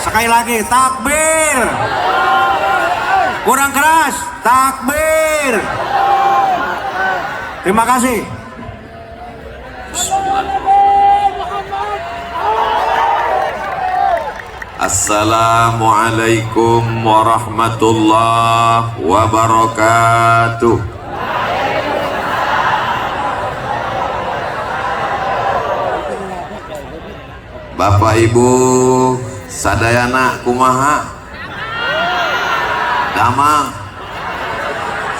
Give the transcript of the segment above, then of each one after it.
Sekali lagi, takbir. Kurang keras, takbir. Terima kasih. Assalamualaikum warahmatullahi wabarakatuh. Bapak Ibu sadayana kumaha? Damang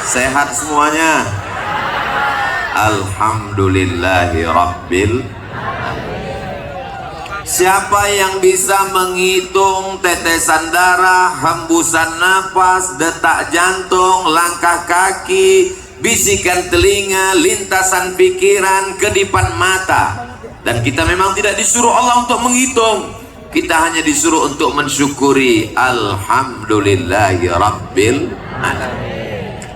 sehat semuanya? Alhamdulillahi rabbil. Siapa yang bisa menghitung tetesan darah, hembusan nafas, detak jantung, langkah kaki, bisikan telinga, lintasan pikiran, kedipan mata? Dan kita memang tidak disuruh Allah untuk menghitung, kita hanya disuruh untuk mensyukuri. Alhamdulillahi rabbil alamin.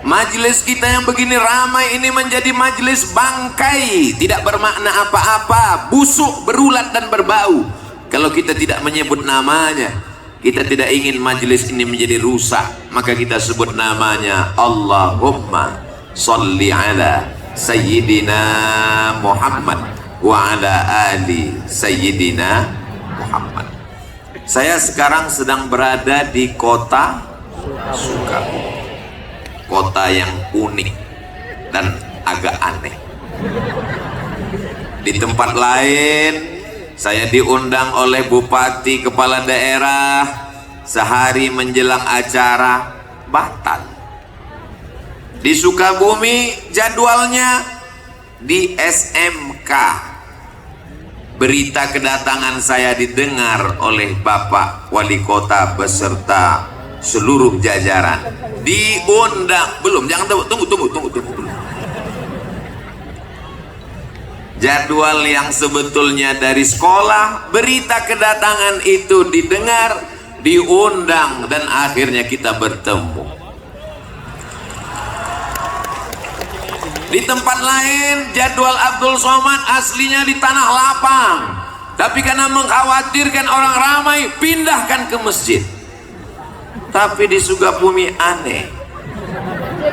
Majelis kita yang begini ramai ini menjadi majelis bangkai, tidak bermakna apa-apa, busuk, berulat dan berbau kalau kita tidak menyebut namanya. Kita tidak ingin majelis ini menjadi rusak, maka kita sebut namanya. Allahumma sholli ala sayyidina Muhammad wa ala ali sayyidina Muhammad. Saya sekarang sedang berada di kota Sukabumi, kota yang unik dan agak aneh. Di tempat lain saya diundang oleh bupati, kepala daerah sehari menjelang acara batal. Di Sukabumi jadwalnya di SMK. Berita kedatangan saya didengar oleh Bapak Wali Kota beserta seluruh jajaran. Diundang belum? Jangan tunggu. Jadwal yang sebetulnya dari sekolah, berita kedatangan itu didengar, diundang, dan akhirnya kita bertemu. Di tempat lain jadwal Abdul Somad aslinya di Tanah Lapang, tapi karena mengkhawatirkan orang ramai pindahkan ke masjid. Tapi di Sukabumi aneh,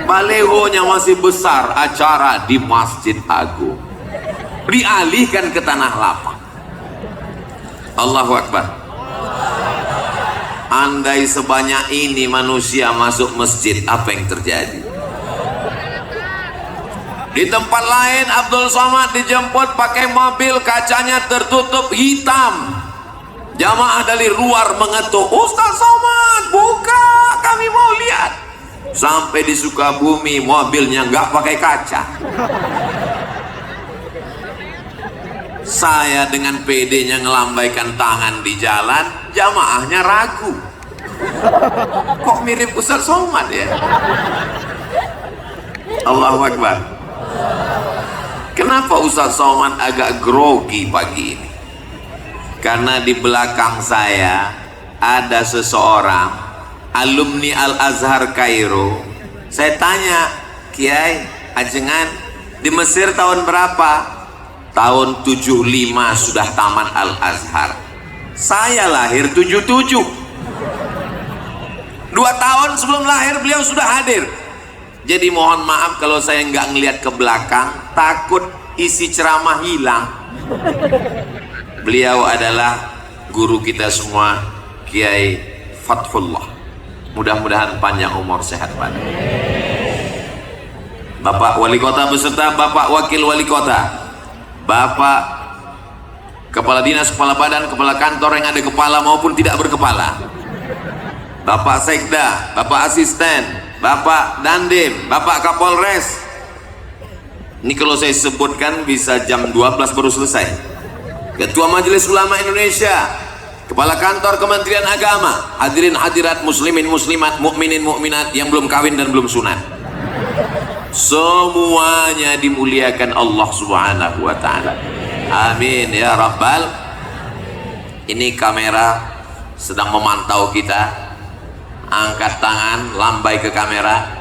balehonya masih besar, acara di Masjid Agung, dialihkan ke Tanah Lapang. Allahu Akbar. Andai sebanyak ini manusia masuk masjid, apa yang terjadi? Di tempat lain Abdul Somad dijemput pakai mobil, kacanya tertutup hitam. Jamaah dari luar mengetuk, Ustaz Somad buka, kami mau lihat. Sampai di Sukabumi mobilnya nggak pakai kaca. Saya dengan PD-nya ngelambaikan tangan di jalan, jamaahnya ragu. Kok mirip Ustaz Somad ya? Allahu Akbar. Kenapa Ustaz Somad agak grogi pagi ini? Karena di belakang saya ada seseorang alumni Al-Azhar Kairo. Saya tanya, Kiai, ajengan di Mesir tahun berapa? Tahun 75 sudah tamat Al-Azhar. Saya lahir 77. 2 tahun sebelum lahir beliau sudah hadir. Jadi mohon maaf kalau saya nggak ngelihat ke belakang, takut isi ceramah hilang. Beliau adalah guru kita semua, Kiai Fathullah. Mudah-mudahan panjang umur, sehat badan. Bapak Wali Kota beserta Bapak Wakil Wali Kota, Bapak Kepala Dinas, Kepala Badan, Kepala Kantor yang ada kepala maupun tidak berkepala, Bapak Sekda, Bapak Asisten, Bapak Dandim, Bapak Kapolres. Ini kalau saya sebutkan bisa jam 12 baru selesai. Ketua Majelis Ulama Indonesia, Kepala Kantor Kementerian Agama, hadirin hadirat, muslimin muslimat, mukminin mukminat yang belum kawin dan belum sunat, semuanya dimuliakan Allah Subhanahu wa taala. Amin ya rabbal. Ini kamera sedang memantau kita. Angkat tangan, lambai ke kamera.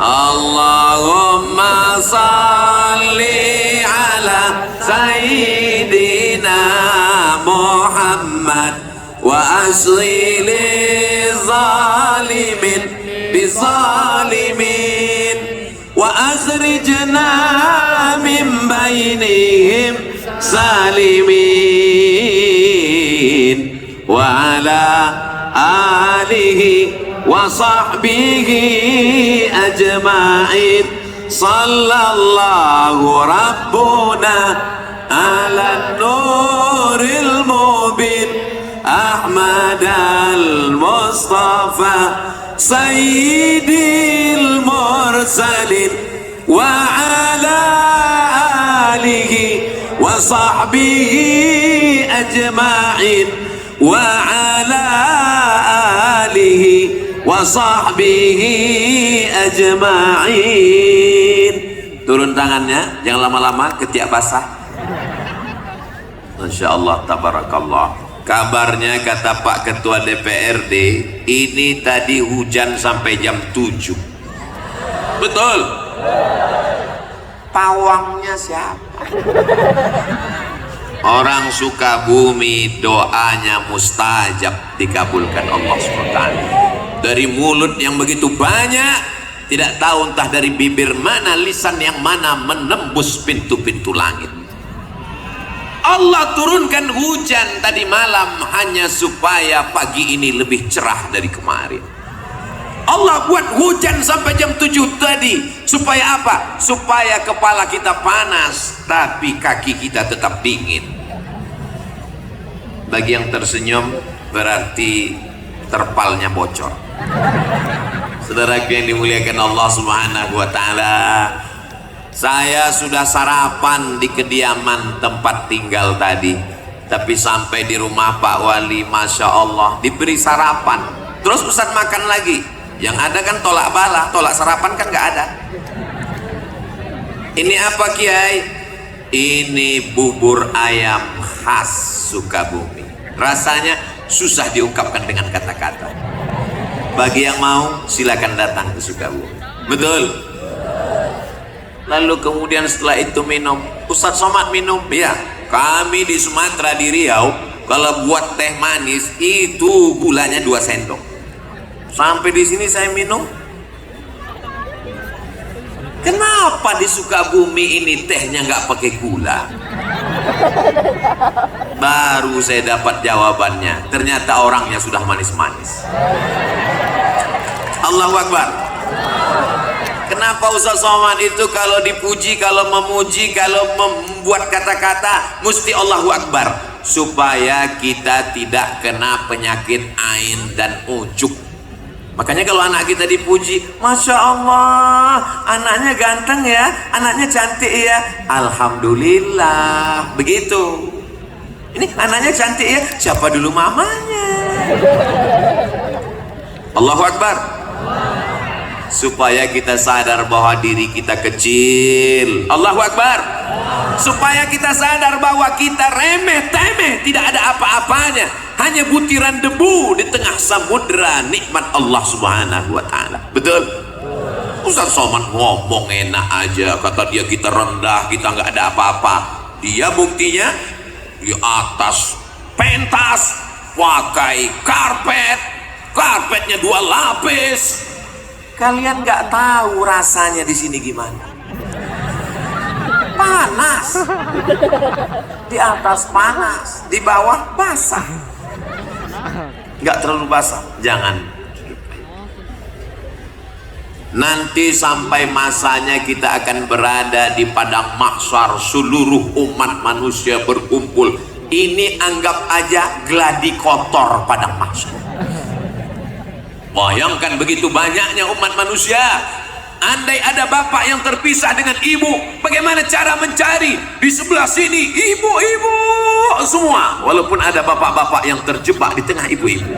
Allahumma salli ala sayyidina Muhammad وأسغي لظالم بظالمين وأخرجنا من بينهم سالمين وعلى آله وصحبه أجمعين صلى الله ربنا على النور المبين أحمد المصطفى سيد المرسلين وعلى آله وصحبه أجمعين وعلى آله وصحبه أجمعين. Turun tangannya, jangan lama-lama, ketiak basah. Masya Allah, tabarakallah. Kabarnya kata Pak Ketua DPRD, ini tadi hujan sampai jam 7. Betul? Pawangnya siapa? Orang Sukabumi doanya mustajab, dikabulkan Allah SWT. Dari mulut yang begitu banyak, tidak tahu entah dari bibir mana, lisan yang mana menembus pintu-pintu langit. Allah turunkan hujan tadi malam hanya supaya pagi ini lebih cerah dari kemarin. Allah buat hujan sampai jam 7 tadi supaya apa? Supaya kepala kita panas tapi kaki kita tetap dingin. Bagi yang tersenyum berarti terpalnya bocor. Saudaraku yang dimuliakan Allah Subhanahu wa taala, saya sudah sarapan di kediaman tempat tinggal tadi, tapi sampai di rumah Pak Wali, Masya Allah, diberi sarapan. Terus Ustaz makan lagi. Yang ada kan tolak bala, tolak sarapan kan nggak ada. Ini apa Kiai? Ini bubur ayam khas Sukabumi. Rasanya susah diungkapkan dengan kata-kata. Bagi yang mau silakan datang ke Sukabumi. Betul? Lalu kemudian setelah itu minum, Ustadz Somad minum, ya. Kami di Sumatera di Riau kalau buat teh manis itu gulanya 2 sendok. Sampai di sini saya minum. Kenapa di Sukabumi ini tehnya nggak pakai gula? Baru saya dapat jawabannya. Ternyata orangnya sudah manis-manis. Allahu Akbar. Kenapa Ustaz Somad itu kalau dipuji, kalau memuji, kalau membuat kata-kata mesti Allahu Akbar, supaya kita tidak kena penyakit ain dan ujuk. Makanya kalau anak kita dipuji, Masya Allah, anaknya ganteng ya, anaknya cantik ya, Alhamdulillah. Begitu. Ini anaknya cantik ya, siapa dulu mamanya? Allahu Akbar. Supaya kita sadar bahwa diri kita kecil. Allahu Akbar. Supaya kita sadar bahwa kita remeh-temeh, tidak ada apa-apanya, hanya butiran debu di tengah samudera nikmat Allah Subhanahu wa taala. Betul? Ustaz Somad ngomong enak aja, kata dia kita rendah, kita nggak ada apa-apa. Dia buktinya di atas pentas pakai karpet, karpetnya 2 lapis. Kalian nggak tahu rasanya di sini gimana? Panas. Di atas panas, di bawah basah. Nggak terlalu basah, jangan. Nanti sampai masanya kita akan berada di padang mahsyar, seluruh umat manusia berkumpul. Ini anggap aja gladi kotor padang mahsyar. Bayangkan begitu banyaknya umat manusia. Andai ada bapak yang terpisah dengan ibu, bagaimana cara mencari? Di sebelah sini ibu-ibu semua, walaupun ada bapak-bapak yang terjebak di tengah ibu-ibu.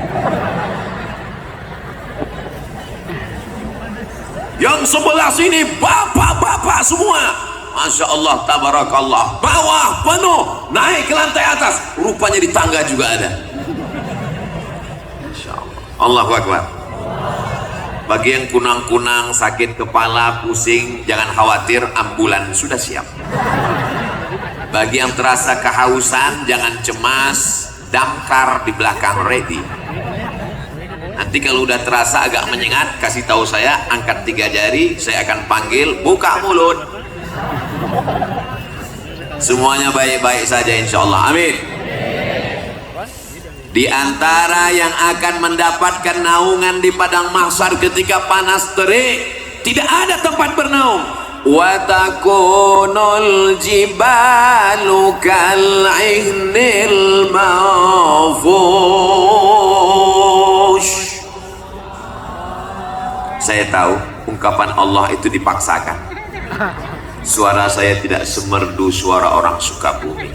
Yang sebelah sini bapak-bapak semua, Masya Allah, tabarakallah. Bawah penuh, naik ke lantai atas, rupanya di tangga juga ada. Masya Allah. Allahu Akbar. Bagi yang kunang-kunang, sakit kepala, pusing, jangan khawatir, ambulan sudah siap. Bagi yang terasa kehausan, jangan cemas, damkar di belakang ready. Nanti kalau udah terasa agak menyengat, kasih tahu saya, angkat 3 jari, saya akan panggil, buka mulut. Semuanya baik-baik saja insyaallah. Amin. Di antara yang akan mendapatkan naungan di padang mahsyar ketika panas terik, tidak ada tempat bernaung. Wa takunul jibalu kal'ihnil manfush. Saya tahu ungkapan Allah itu dipaksakan. Suara saya tidak semerdu suara orang Sukabumi.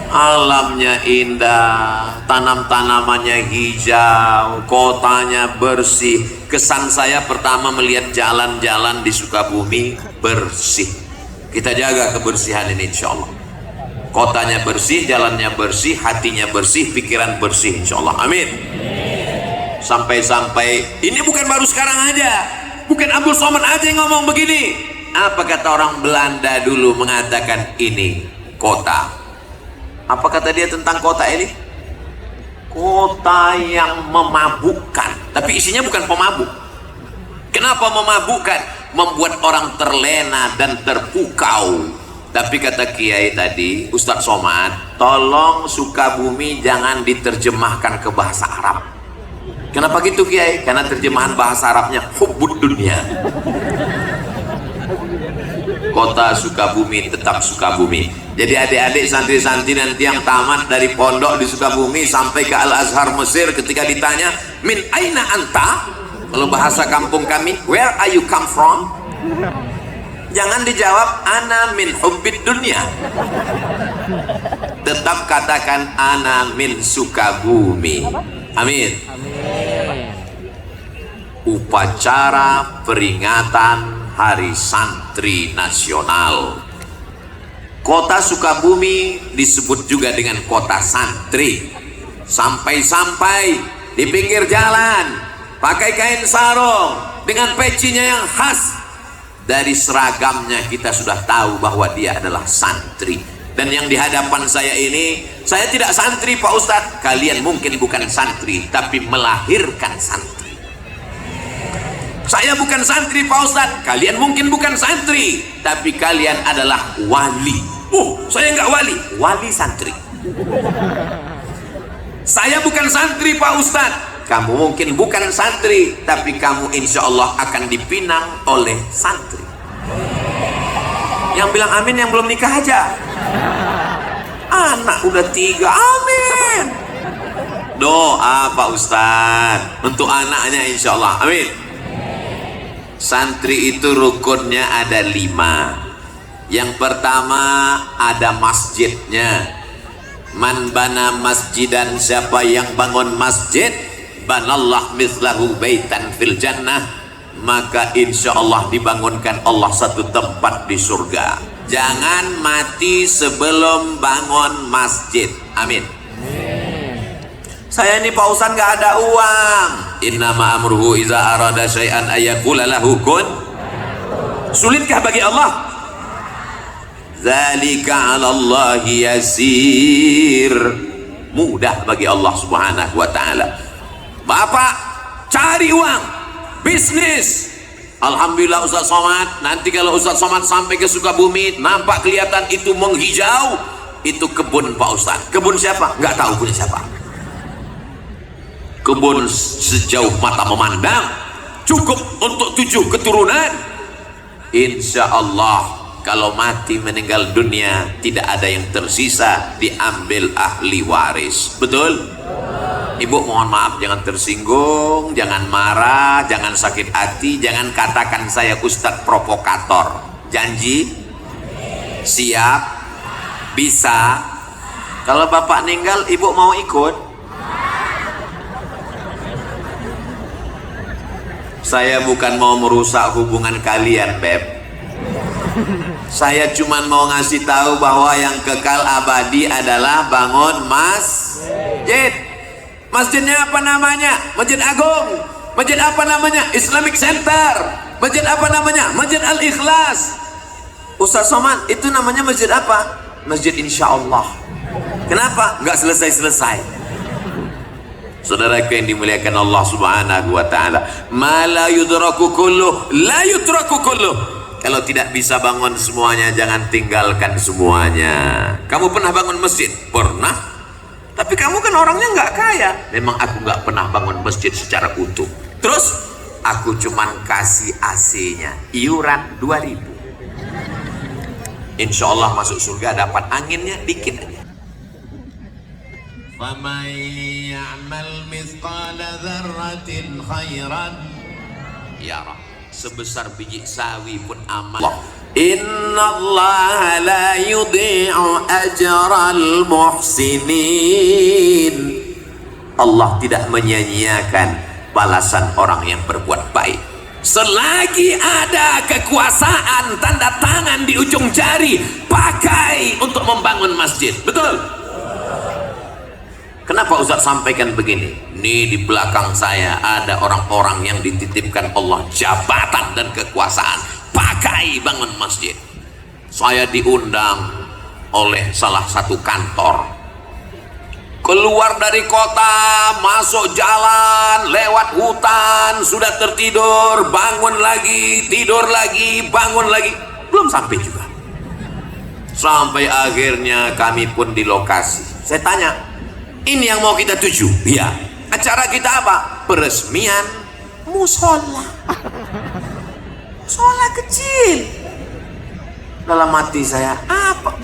Alamnya indah, tanam-tanamannya hijau, kotanya bersih. Kesan saya pertama melihat jalan-jalan di Sukabumi bersih. Kita jaga kebersihan ini insya Allah. Kotanya bersih, jalannya bersih, hatinya bersih, pikiran bersih insya Allah. Amin. Sampai-sampai ini bukan baru sekarang aja, bukan Abdul Somad aja yang ngomong begini. Apa kata orang Belanda dulu mengatakan ini kota? Apa kata dia tentang kota ini? Kota yang memabukkan, tapi isinya bukan pemabuk. Kenapa memabukkan? Membuat orang terlena dan terpukau. Tapi kata Kiai tadi, Ustadz Somad, tolong Sukabumi jangan diterjemahkan ke bahasa Arab. Kenapa gitu Kiai? Karena terjemahan bahasa Arabnya hubbud dunia. Kota Sukabumi tetap Sukabumi. Jadi adik-adik santri-santri nanti yang tamat dari pondok di Sukabumi sampai ke Al-Azhar Mesir, ketika ditanya min aina anta, kalau bahasa kampung kami, where are you come from, jangan dijawab ana min hubbid dunya, tetap katakan ana min Sukabumi. Amin. Upacara peringatan Hari Santri Nasional. Kota Sukabumi disebut juga dengan kota santri. Sampai-sampai di pinggir jalan pakai kain sarung dengan pecinya yang khas. Dari seragamnya kita sudah tahu bahwa dia adalah santri. Dan yang di hadapan saya ini, saya tidak santri Pak Ustadz. Kalian mungkin bukan santri, tapi melahirkan santri. Saya bukan santri Pak Ustadz, kalian mungkin bukan santri, tapi kalian adalah wali. Saya nggak wali, wali santri. Saya bukan santri Pak Ustadz, kamu mungkin bukan santri, tapi kamu insya Allah akan dipinang oleh santri. Yang bilang amin yang belum nikah aja. Anak udah 3, amin. Doa Pak Ustadz untuk anaknya insya Allah, amin. Santri itu rukunnya ada 5. Yang pertama ada masjidnya. Man bana masjidan, siapa yang bangun masjid, banallah mislahu baitan fil jannah, maka insya Allah dibangunkan Allah satu tempat di surga. Jangan mati sebelum bangun masjid. Amin. Saya ini Pak Ustadz nggak ada uang. Innama amruhu iza arada syai'an ayaqula lahu kun. Sulitkah bagi Allah? Zalika 'ala Allahi yasir. Mudah bagi Allah Subhanahu wa taala. Bapak cari uang, bisnis. Alhamdulillah Ustadz Somad, nanti kalau Ustadz Somad sampai ke Sukabumi, nampak kelihatan itu menghijau, itu kebun Pak Ustadz. Kebun siapa? Nggak tahu punya siapa. Kebun sejauh mata memandang, cukup untuk 7 keturunan. Insya Allah kalau mati meninggal dunia tidak ada yang tersisa, diambil ahli waris. Betul? Ibu mohon maaf, jangan tersinggung, jangan marah, jangan sakit hati, jangan katakan saya Ustadz provokator. Janji? Siap? Bisa? Kalau bapak meninggal ibu mau ikut? Saya bukan mau merusak hubungan kalian, Beb. Saya cuma mau ngasih tahu bahwa yang kekal abadi adalah bangun masjid. Masjidnya apa namanya? Masjid Agung. Masjid apa namanya? Islamic Center. Masjid apa namanya? Masjid Al-Ikhlas. Ustaz Somad, itu namanya masjid apa? Masjid Insya Allah. Kenapa? Nggak selesai-selesai. Saudara yang dimuliakan Allah Subhanahu wa taala, ma la yudraku kulluh la yutraku kulluh. Kalau tidak bisa bangun semuanya, jangan tinggalkan semuanya. Kamu pernah bangun masjid? Pernah. Tapi kamu kan orangnya nggak kaya. Memang aku nggak pernah bangun masjid secara utuh. Terus aku cuman kasih AC-nya, iuran 2.000. Insya Allah masuk surga dapat anginnya dikit aja. فَمَنْ يَعْمَلْ مِثْقَالَ ذَرَّةٍ خَيْرًا يَرَهُ. Sebesar biji sawi pun amal. Innallaha la yudhi'u ajral muhsinin. Allah tidak menyia-nyiakan balasan orang yang berbuat baik. Selagi ada kekuasaan, tanda tangan di ujung jari, pakai untuk membangun masjid. Betul? Kenapa Ustaz sampaikan begini? Ini di belakang saya ada orang-orang yang dititipkan Allah jabatan dan kekuasaan, pakai bangun masjid. Saya diundang oleh salah satu kantor, keluar dari kota, masuk jalan, lewat hutan, sudah tertidur, bangun lagi, tidur lagi, bangun lagi, belum sampai juga. Sampai akhirnya kami pun di lokasi. Saya tanya, ini yang mau kita tuju? Iya. Acara kita apa? Peresmian musola. Musola kecil. Dalam hati saya, apa?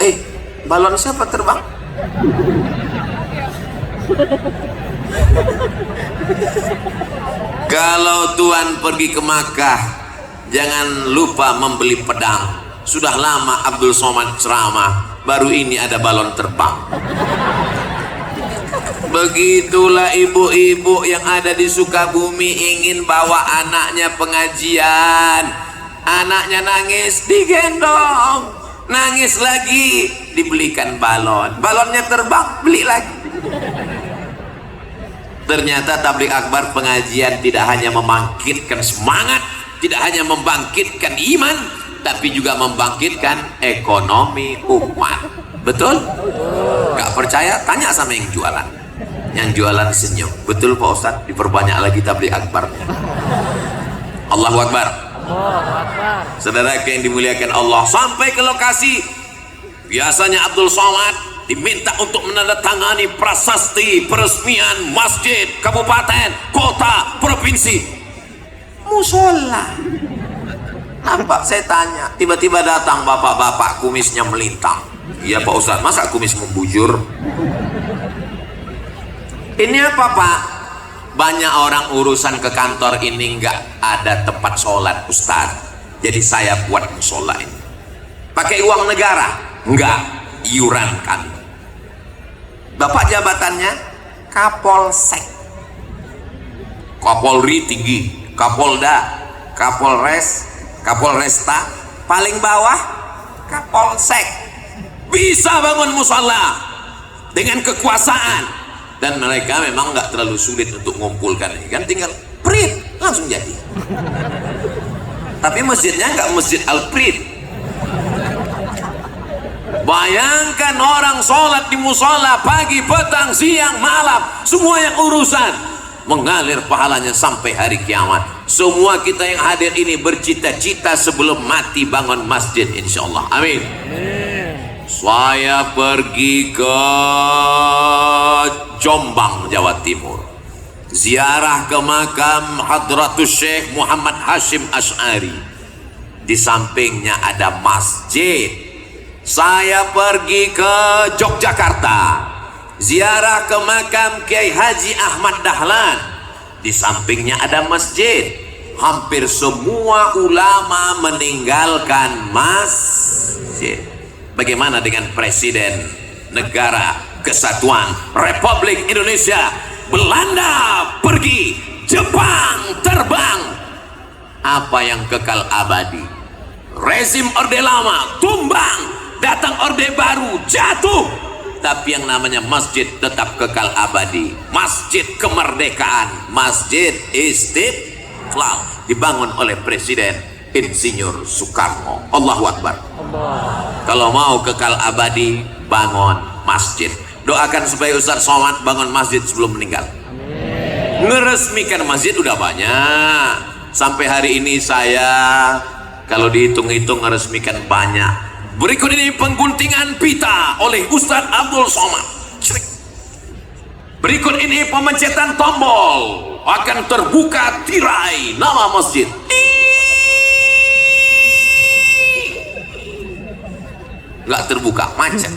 Balon siapa terbang? Kalau Tuhan pergi ke Makkah, jangan lupa membeli pedang. Sudah lama Abdul Somad ceramah, baru ini ada balon terbang. Begitulah ibu-ibu yang ada di Sukabumi ingin bawa anaknya pengajian. Anaknya nangis, digendong. Nangis lagi, dibelikan balon. Balonnya terbang, beli lagi. Ternyata tabligh akbar pengajian tidak hanya membangkitkan semangat, tidak hanya membangkitkan iman, tapi juga membangkitkan ekonomi umat. Betul? Gak percaya? Tanya sama yang jualan. Yang jualan senyum. Betul Pak Ustadz, diperbanyak lagi tabligh akbarnya. Allahu Akbar. Saudara yang dimuliakan Allah, sampai ke lokasi, biasanya Abdul Somad diminta untuk menandatangani prasasti peresmian masjid, kabupaten, kota, provinsi, musola. Nampak, saya tanya, tiba-tiba datang bapak-bapak kumisnya melintang. Iya Pak Ustadz, masa kumis membujur? Ini apa Pak? Banyak orang urusan ke kantor ini nggak ada tempat sholat Ustadz, jadi saya buat musola ini. Pakai uang negara? Enggak, iuran kami. Bapak jabatannya Kapolsek, Kapolri tinggi, Kapolda, Kapolres, Kapolresta, paling bawah Kapolsek. Bisa bangun musola dengan kekuasaan. Dan mereka memang nggak terlalu sulit untuk mengumpulkan ini kan, tinggal print langsung jadi. Tapi masjidnya nggak masjid al-print. Bayangkan orang sholat di musola pagi, petang, siang, malam, semua yang urusan mengalir pahalanya sampai hari kiamat. Semua kita yang hadir ini bercita-cita sebelum mati bangun masjid insyaallah. Amin. Saya pergi ke Jombang, Jawa Timur, ziarah ke makam Hadratus Syekh Muhammad Hashim Asy'ari. Di sampingnya ada masjid. Saya pergi ke Yogyakarta, ziarah ke makam Kiai Haji Ahmad Dahlan. Di sampingnya ada masjid. Hampir semua ulama meninggalkan masjid. Bagaimana dengan Presiden Negara Kesatuan Republik Indonesia? Belanda pergi, Jepang terbang. Apa yang kekal abadi? Rezim Orde Lama tumbang, datang Orde Baru jatuh. Tapi yang namanya masjid tetap kekal abadi. Masjid Kemerdekaan, Masjid Istiqlal, dibangun oleh Presiden Insinyur Soekarno. Allahu Akbar. Kalau mau kekal abadi, bangun masjid. Doakan supaya Ustadz Somad bangun masjid sebelum meninggal. Ngeresmikan masjid udah banyak. Sampai hari ini saya kalau dihitung-hitung ngeresmikan banyak. Berikut ini pengguntingan pita oleh Ustadz Abdul Somad. Berikut ini pemencetan tombol, akan terbuka tirai nama masjid. Nggak terbuka, macet.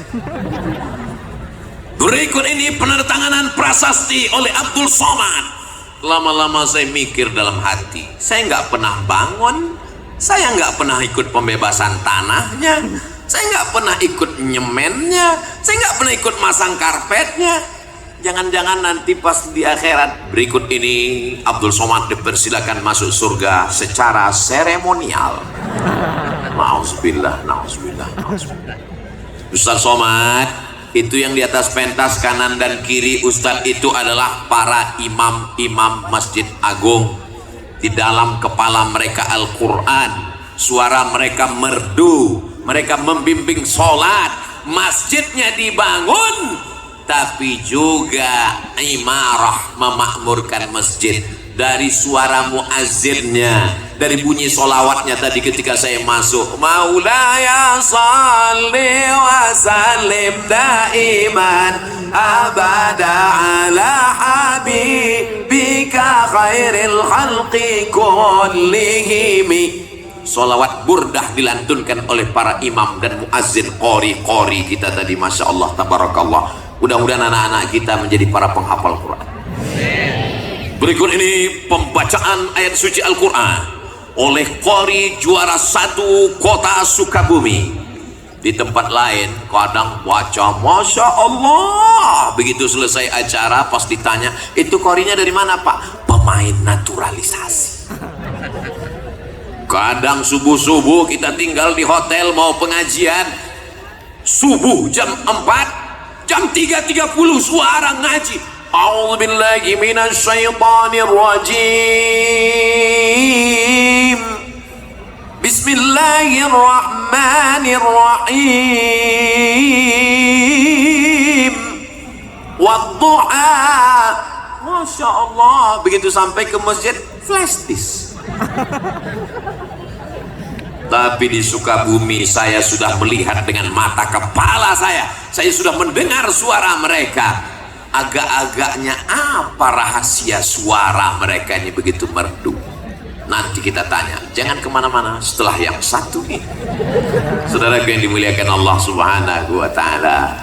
Berikut ini penandatanganan prasasti oleh Abdul Somad. Lama-lama saya mikir dalam hati, saya nggak pernah bangun, saya nggak pernah ikut pembebasan tanahnya, saya nggak pernah ikut nyemennya, saya nggak pernah ikut masang karpetnya. Jangan-jangan nanti pas di akhirat. Berikut ini Abdul Somad dipersilakan masuk surga secara seremonial. Nauzubillah, nauzubillah, nauzubillah. Ustadz Somad, itu yang di atas pentas kanan dan kiri Ustadz itu adalah para imam-imam Masjid Agung. Di dalam kepala mereka Al-Quran, suara mereka merdu, mereka membimbing sholat, masjidnya dibangun, tapi juga imarah memakmurkan masjid. Dari suara muazzinnya, dari bunyi solawatnya tadi ketika saya masuk, Maulaya salli wa sallim daiman abada ala habibika khairil khalqi kullihimi. Solawat burdah dilantunkan oleh para imam dan muazzin, qori kita tadi, masya Allah, tabarakallah. Mudah-mudahan anak-anak kita menjadi para penghafal Quran. Berikut ini pembacaan ayat suci Al-Quran oleh qori juara 1 kota Sukabumi. Di tempat lain kadang baca masya Allah, begitu selesai acara pas ditanya, itu qorinya dari mana Pak? Pemain naturalisasi. Kadang subuh-subuh kita tinggal di hotel mau pengajian, subuh jam 4, jam 3.30 suara ngaji. A'udzubillahi minasyaitonir rajim. Bismillahirrahmanirrahim. Wadduha. Masya Allah. Begitu sampai ke masjid, flash disk. Tapi di Sukabumi saya sudah melihat dengan mata kepala saya sudah mendengar suara mereka. Agak-agaknya apa rahasia suara mereka ini begitu merdu? Nanti kita tanya, jangan kemana-mana setelah yang satu ini. Saudara yang dimuliakan Allah Subhanahu wa Ta'ala,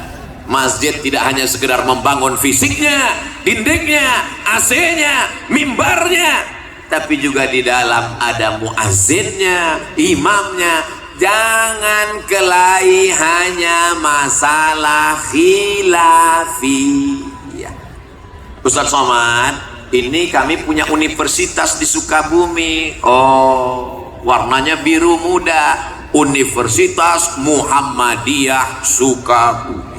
masjid tidak hanya sekedar membangun fisiknya, dindingnya, AC-nya, mimbarnya, tapi juga di dalam ada muazzinnya, imamnya. Jangan kelahi hanya masalah khilafi. Ustadz Somad, ini kami punya universitas di Sukabumi. Oh, warnanya biru muda, Universitas Muhammadiyah Sukabumi.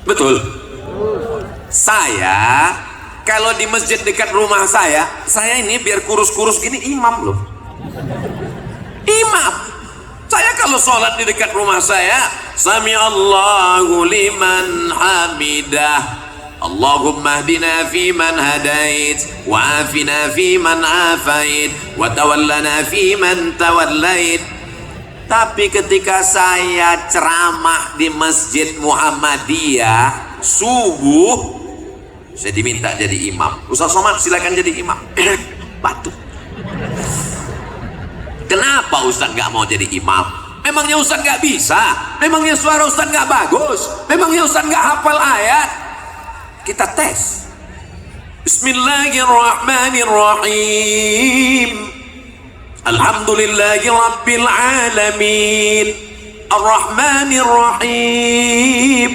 Betul? Saya kalau di masjid dekat rumah saya ini biar kurus-kurus gini imam loh. Imam. Saya kalau sholat di dekat rumah saya, Sami Allahu liman hamidah, Allahumma hdina fi man hadait, wa afina fi man afait, wa tawallana fi man tawallait. Tapi ketika saya ceramah di Masjid Muhammadiyah subuh, saya diminta jadi imam. Ustaz Somad silakan jadi imam. Batuk. Kenapa Ustaz nggak mau jadi imam? Memangnya Ustaz nggak bisa? Memangnya suara Ustaz nggak bagus? Memangnya Ustaz nggak hafal ayat? Kita tes. Bismillahirrahmanirrahim. Alhamdulillahi rabbil alamin. Ar-Rahmanirrahim.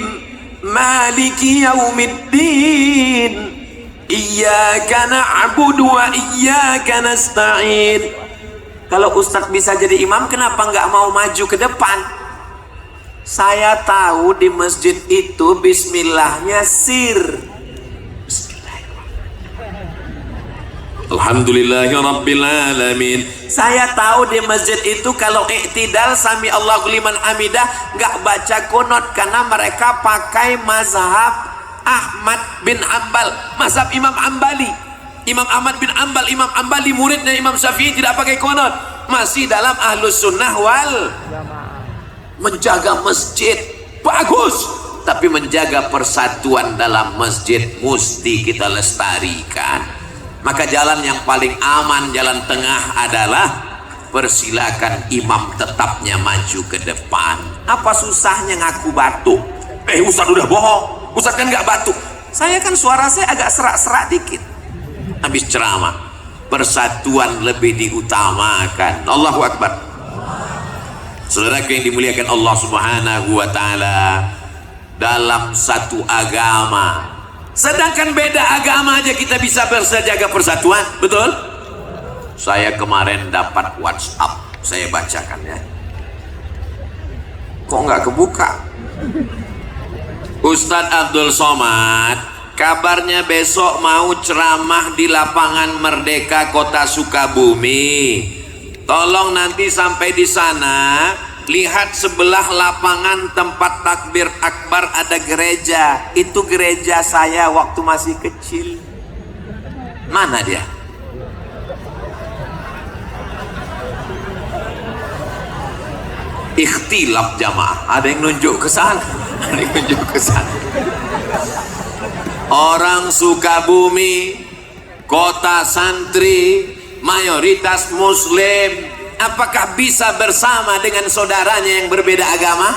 Maliki yaumiddin. Iyyaka na'budu wa iyyaka nasta'in. Kalau Ustadz bisa jadi imam, kenapa nggak mau maju ke depan? Saya tahu di masjid itu bismillahnya sir. Bismillahirrahmanirrahim. Alhamdulillahirrabbilalamin. Saya tahu di masjid itu kalau iktidal sami Allahu liman hamidah nggak baca kunut karena mereka pakai mazhab Ahmad bin Ambal, mazhab Imam Ambali. Imam Ahmad bin Ambal, Imam Ambali muridnya Imam Syafi'i tidak pakai kunut. Masih dalam ahlus sunnah wal menjaga masjid bagus, tapi menjaga persatuan dalam masjid mesti kita lestarikan. Maka jalan yang paling aman, jalan tengah adalah persilakan imam tetapnya maju ke depan. Apa susahnya ngaku batuk? Ustaz udah bohong, Ustaz kan nggak batuk. Saya kan suara saya agak serak-serak dikit habis ceramah. Persatuan lebih diutamakan. Allahu Akbar. Saudara yang dimuliakan Allah Subhanahu wa taala, dalam satu agama, sedangkan beda agama aja kita bisa bersejaga persatuan, betul? Saya kemarin dapat WhatsApp, saya bacakan ya. Kok nggak kebuka? Ustadz Abdul Somad, kabarnya besok mau ceramah di lapangan Merdeka Kota Sukabumi. Tolong nanti sampai di sana lihat sebelah lapangan tempat takbir akbar ada gereja. Itu gereja saya waktu masih kecil. Mana dia? Ikhtilaf jamaah. Ada yang nunjuk ke sana, ada yang nunjuk ke sana. Orang Sukabumi, kota santri, mayoritas muslim, apakah bisa bersama dengan saudaranya yang berbeda agama?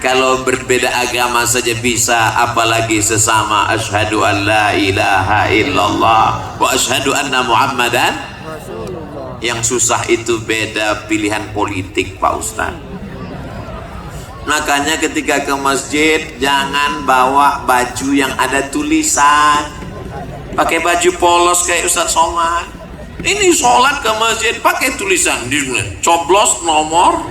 Kalau berbeda agama saja bisa, apalagi sesama asyhadu an la ilaha illallah wa asyhadu anna muhammadan. Yang susah itu beda pilihan politik, Pak Ustaz. Makanya ketika ke masjid jangan bawa baju yang ada tulisan. Pakai baju polos kayak Ustaz Somad. Ini sholat ke masjid pakai tulisan di coblos nomor.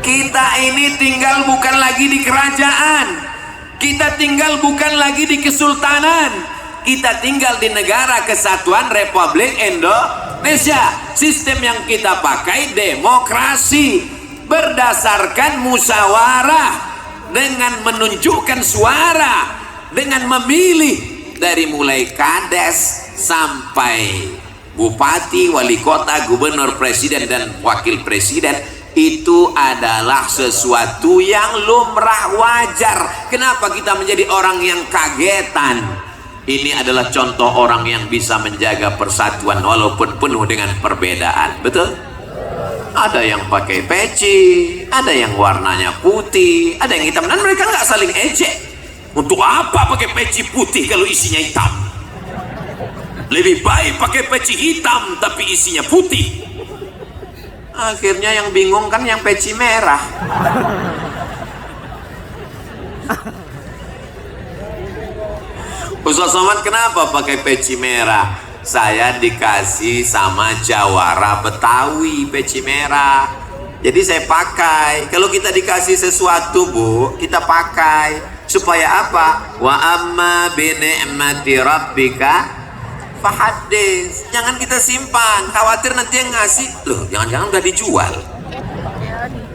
Kita ini tinggal bukan lagi di kerajaan, kita tinggal bukan lagi di kesultanan, kita tinggal di negara kesatuan Republik Indonesia. Sistem yang kita pakai demokrasi berdasarkan musyawarah dengan menunjukkan suara, dengan memilih dari mulai kades sampai bupati, wali kota, gubernur, presiden dan wakil presiden. Itu adalah sesuatu yang lumrah, wajar. Kenapa kita menjadi orang yang kagetan? Ini adalah contoh orang yang bisa menjaga persatuan walaupun penuh dengan perbedaan. Betul? Ada yang pakai peci, ada yang warnanya putih, ada yang hitam, dan mereka nggak saling ejek. Untuk apa pakai peci putih kalau isinya hitam? Lebih baik pakai peci hitam tapi isinya putih. Akhirnya yang bingung kan yang peci merah. Ustaz Somad kenapa pakai peci merah? Saya dikasih sama Jawara Betawi peci merah, jadi saya pakai. Kalau kita dikasih sesuatu, Bu, kita pakai. Supaya apa? Wa amma bi ni'mati rabbika fahadis. Jangan kita simpan, khawatir nanti yang ngasih loh jangan-jangan udah dijual.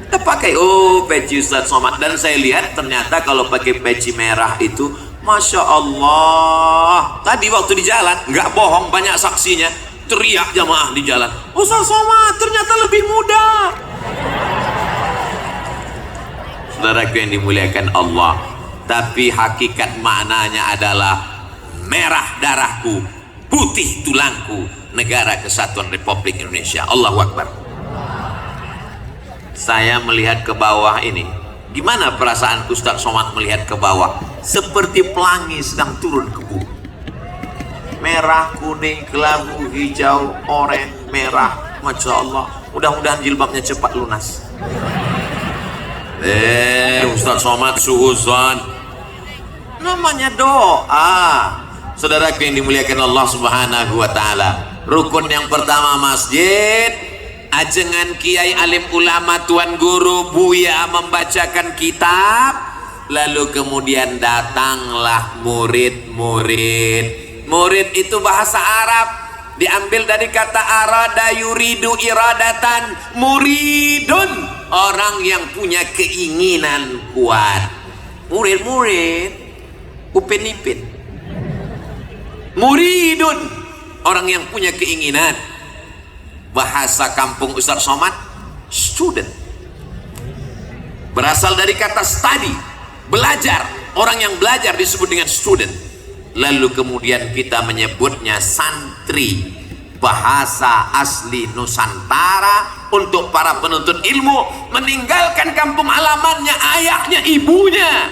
Kita pakai, oh peci Ustaz Somad. Dan saya lihat ternyata kalau pakai peci merah itu Masya Allah. Tadi waktu di jalan, nggak bohong, banyak saksinya, teriak jamaah di jalan, Ustaz Somad ternyata lebih muda. Saudaraku yang dimuliakan Allah, tapi hakikat maknanya adalah merah darahku, putih tulangku, negara kesatuan Republik Indonesia. Allahu Akbar. Saya melihat ke bawah ini, gimana perasaan Ustaz Somad melihat ke bawah? Seperti pelangi sedang turun ke bumi. Merah, kuning, kelabu, hijau, oranye, merah. Masya Allah. Mudah-mudahan jilbabnya cepat lunas. Ustaz Somad suhuzon. Namanya doa. Saudara yang dimuliakan Allah Subhanahu wa taala. Rukun yang pertama masjid, ajengan kiai alim ulama tuan guru buya membacakan kitab, lalu kemudian datanglah murid-murid Murid itu bahasa Arab, diambil dari kata arada yuridu iradatan. Muridun, orang yang punya keinginan kuat. Murid-murid upin ipin. Muridun, orang yang punya keinginan. Bahasa kampung Ustaz Somad, student. Berasal dari kata study, belajar. Orang yang belajar disebut dengan student. Lalu kemudian kita menyebutnya santri. Bahasa asli Nusantara untuk para penuntut ilmu, meninggalkan kampung halamannya, ayahnya, ibunya,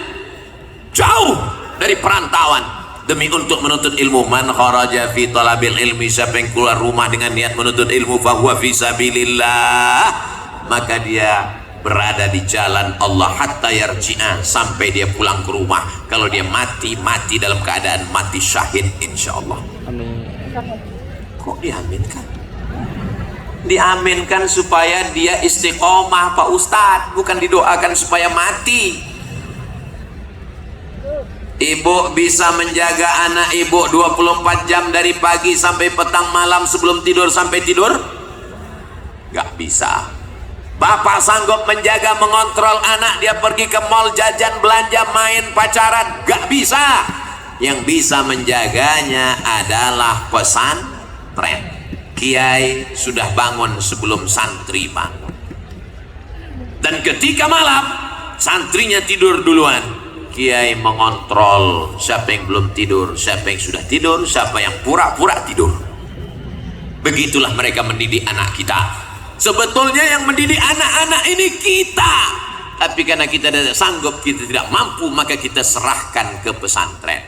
jauh dari perantauan demi untuk menuntut ilmu. Man kharaja fi talabil ilmi, siapa yang keluar rumah dengan niat menuntut ilmu, fahuwa fi sabilillah, maka dia berada di jalan Allah hatta yarji'a, sampai dia pulang ke rumah. Kalau dia mati, mati dalam keadaan mati syahid insyaallah. Amin. Kok diaminkan? Diaminkan supaya dia istiqomah Pak Ustadz, bukan didoakan supaya mati. Ibu bisa menjaga anak ibu 24 jam dari pagi sampai petang malam, sebelum tidur sampai tidur? Gak bisa. Bapak sanggup menjaga, mengontrol anak dia pergi ke mall, jajan, belanja, main, pacaran? Gak bisa. Yang bisa menjaganya adalah pesantren. Kiai sudah bangun sebelum santri bangun. Dan ketika malam, santrinya tidur duluan. Kiai mengontrol siapa yang belum tidur, siapa yang sudah tidur, siapa yang pura-pura tidur. Begitulah mereka mendidik anak kita. Sebetulnya yang mendidik anak-anak ini kita, tapi karena kita tidak sanggup, kita tidak mampu, maka kita serahkan ke pesantren.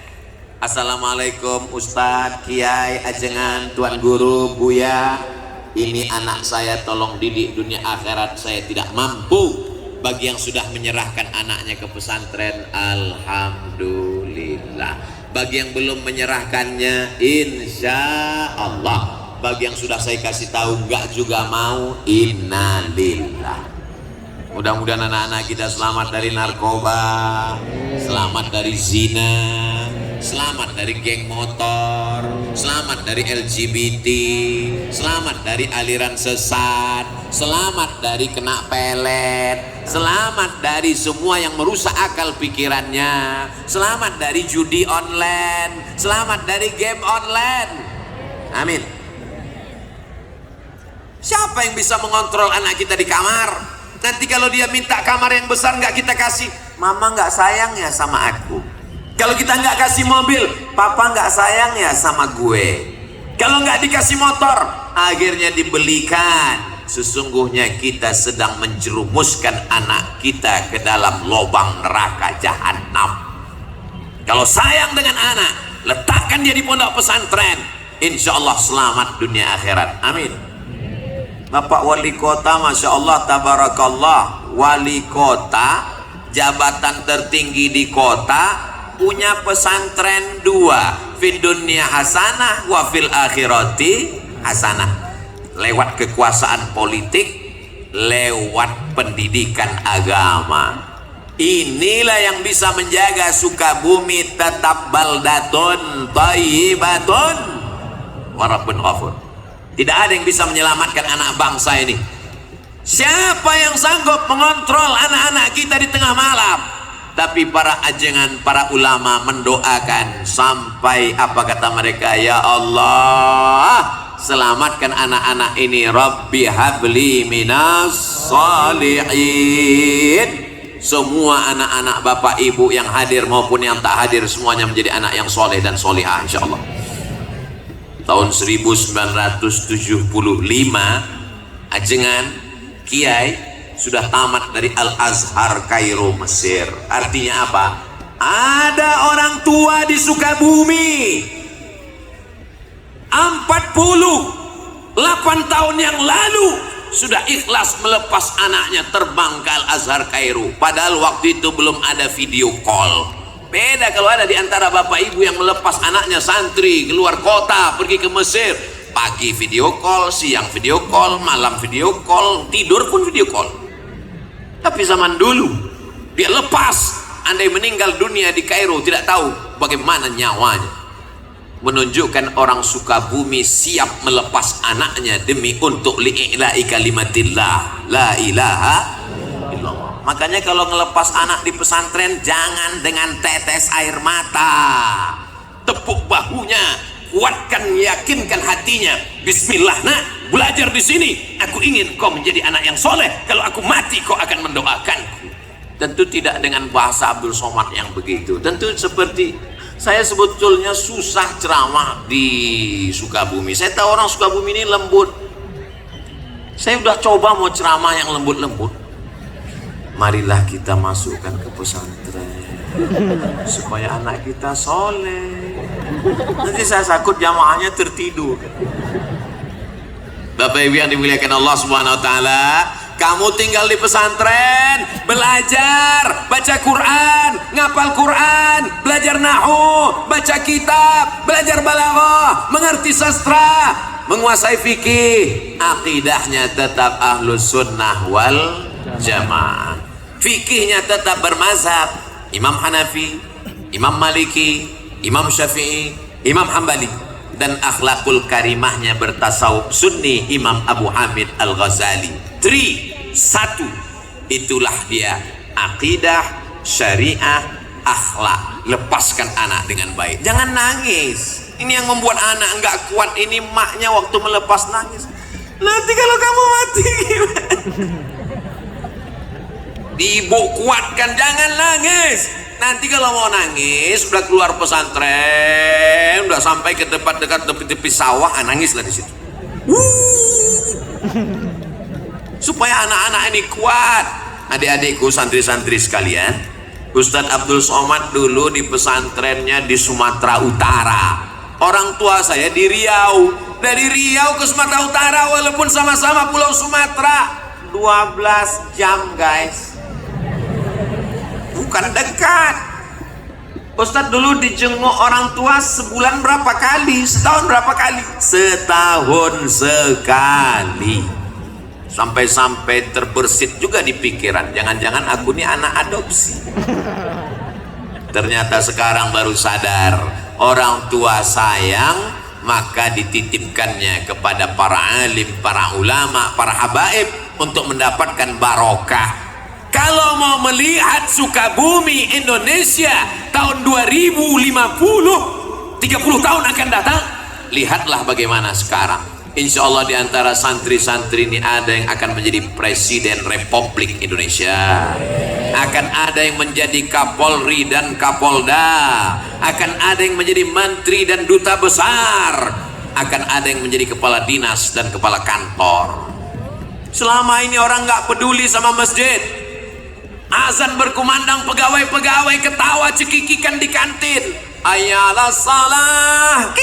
Assalamualaikum Ustadz, Kiai, ajengan, Tuan Guru, Buya, ini anak saya tolong didik dunia akhirat, saya tidak mampu. Bagi yang sudah menyerahkan anaknya ke pesantren, alhamdulillah. Bagi yang belum menyerahkannya, insya Allah. Bagi yang sudah saya kasih tahu enggak juga mau, innalillah. Mudah-mudahan anak-anak kita selamat dari narkoba, selamat dari zina, selamat dari geng motor, selamat dari LGBT, selamat dari aliran sesat, selamat dari kena pelet, selamat dari semua yang merusak akal pikirannya, selamat dari judi online, selamat dari game online. Amin. Siapa yang bisa mengontrol anak kita di kamar? Nanti kalau dia minta kamar yang besar nggak kita kasih, mama nggak sayang ya sama aku. Kalau kita nggak kasih mobil, papa nggak sayang ya sama gue. Kalau nggak dikasih motor, akhirnya dibelikan. Sesungguhnya kita sedang menjerumuskan anak kita ke dalam lubang neraka jahanam. Kalau sayang dengan anak, letakkan dia di pondok pesantren, insya Allah selamat dunia akhirat. Amin. Bapak wali kota, masya Allah, tabarakallah, wali kota, jabatan tertinggi di kota, punya pesantren 2, fid dunya hasanah wa fil akhirati hasanah. Lewat kekuasaan politik, lewat pendidikan agama. Inilah yang bisa menjaga Sukabumi tetap baldatun thayyibatun wa rabbun ghafur. Tidak ada yang bisa menyelamatkan anak bangsa ini. Siapa yang sanggup mengontrol anak-anak kita di tengah malam? Tapi para ajengan, para ulama mendoakan sampai apa kata mereka, ya Allah, selamatkan anak-anak ini. Rabbi habli minas salihin. Semua anak-anak bapak ibu yang hadir maupun yang tak hadir, semuanya menjadi anak yang soleh dan solihah insyaallah. Tahun 1975 ajengan Kiai sudah tamat dari Al-Azhar Kairo Mesir. Artinya apa? Ada orang tua di Sukabumi 48 tahun yang lalu sudah ikhlas melepas anaknya terbang ke Al-Azhar Kairo. Padahal waktu itu belum ada video call. Beda kalau ada di antara bapak ibu yang melepas anaknya santri keluar kota pergi ke Mesir. Pagi video call, siang video call, malam video call, tidur pun video call. Tapi zaman dulu dia lepas, andai meninggal dunia di Kairo tidak tahu bagaimana nyawanya. menunjukkan orang Sukabumi siap melepas anaknya demi untuk li'ila'i kalimatillah la ilaha illallah. Makanya kalau ngelepas anak di pesantren jangan dengan tetes air mata, tepuk bahunya, kuatkan, yakinkan hatinya. Bismillah nak, belajar di sini, aku ingin kau menjadi anak yang soleh, kalau aku mati kau akan mendoakanku. Tentu tidak dengan bahasa Abdul Somad yang begitu. Tentu seperti saya sebetulnya susah ceramah di Sukabumi. Saya tahu orang Sukabumi ini lembut. Saya udah coba mau ceramah yang lembut-lembut. Marilah kita masukkan ke pesantren supaya anak kita soleh. Nanti saya takut jamaahnya tertidur. Bapak Ibu yang dimuliakan Allah Subhanahu wa taala, kamu tinggal di pesantren, belajar, baca Quran, ngapal Quran, belajar nahu, baca kitab, belajar balaghah, mengerti sastra, menguasai fikih, akidahnya tetap ahlus sunnah wal jamaah. Fikihnya tetap bermazhab Imam Hanafi, Imam Maliki, Imam Syafi'i, Imam Hambali, dan akhlakul karimahnya bertasawuf sunni Imam Abu Hamid Al-Ghazali. 1. Itulah dia akidah, syariah, akhlak. Lepaskan anak dengan baik, jangan nangis. Ini yang membuat anak enggak kuat ini, maknya waktu melepas nangis. Nanti kalau kamu mati Ibu kuatkan, jangan nangis. Nanti kalau mau nangis, udah keluar pesantren, udah sampai ke dekat tepi sawah, nangislah di situ. Supaya anak-anak ini kuat. Adik-adikku, santri-santri sekalian, Ustadz Abdul Somad dulu di pesantrennya di Sumatera Utara. Orang tua saya di Riau. Dari Riau ke Sumatera Utara, walaupun sama-sama pulau Sumatera, 12 jam guys, bukan dekat. Ustadz dulu dijenguk orang tua sebulan berapa kali, setahun berapa kali? Setahun sekali. Sampai-sampai terbersit juga di pikiran, jangan-jangan aku ini anak adopsi. Ternyata sekarang baru sadar, orang tua sayang, maka dititipkannya kepada para alim, para ulama, para habaib untuk mendapatkan barokah. Kalau mau melihat Sukabumi Indonesia tahun 2050, 30 tahun akan datang, lihatlah bagaimana sekarang. Insya Allah di antara santri-santri ini ada yang akan menjadi Presiden Republik Indonesia, akan ada yang menjadi Kapolri dan Kapolda, akan ada yang menjadi Menteri dan Duta Besar, akan ada yang menjadi Kepala Dinas dan Kepala Kantor. Selama ini orang nggak peduli sama masjid. Azan berkumandang, pegawai-pegawai ketawa cekikikan di kantin. Ayalah salah.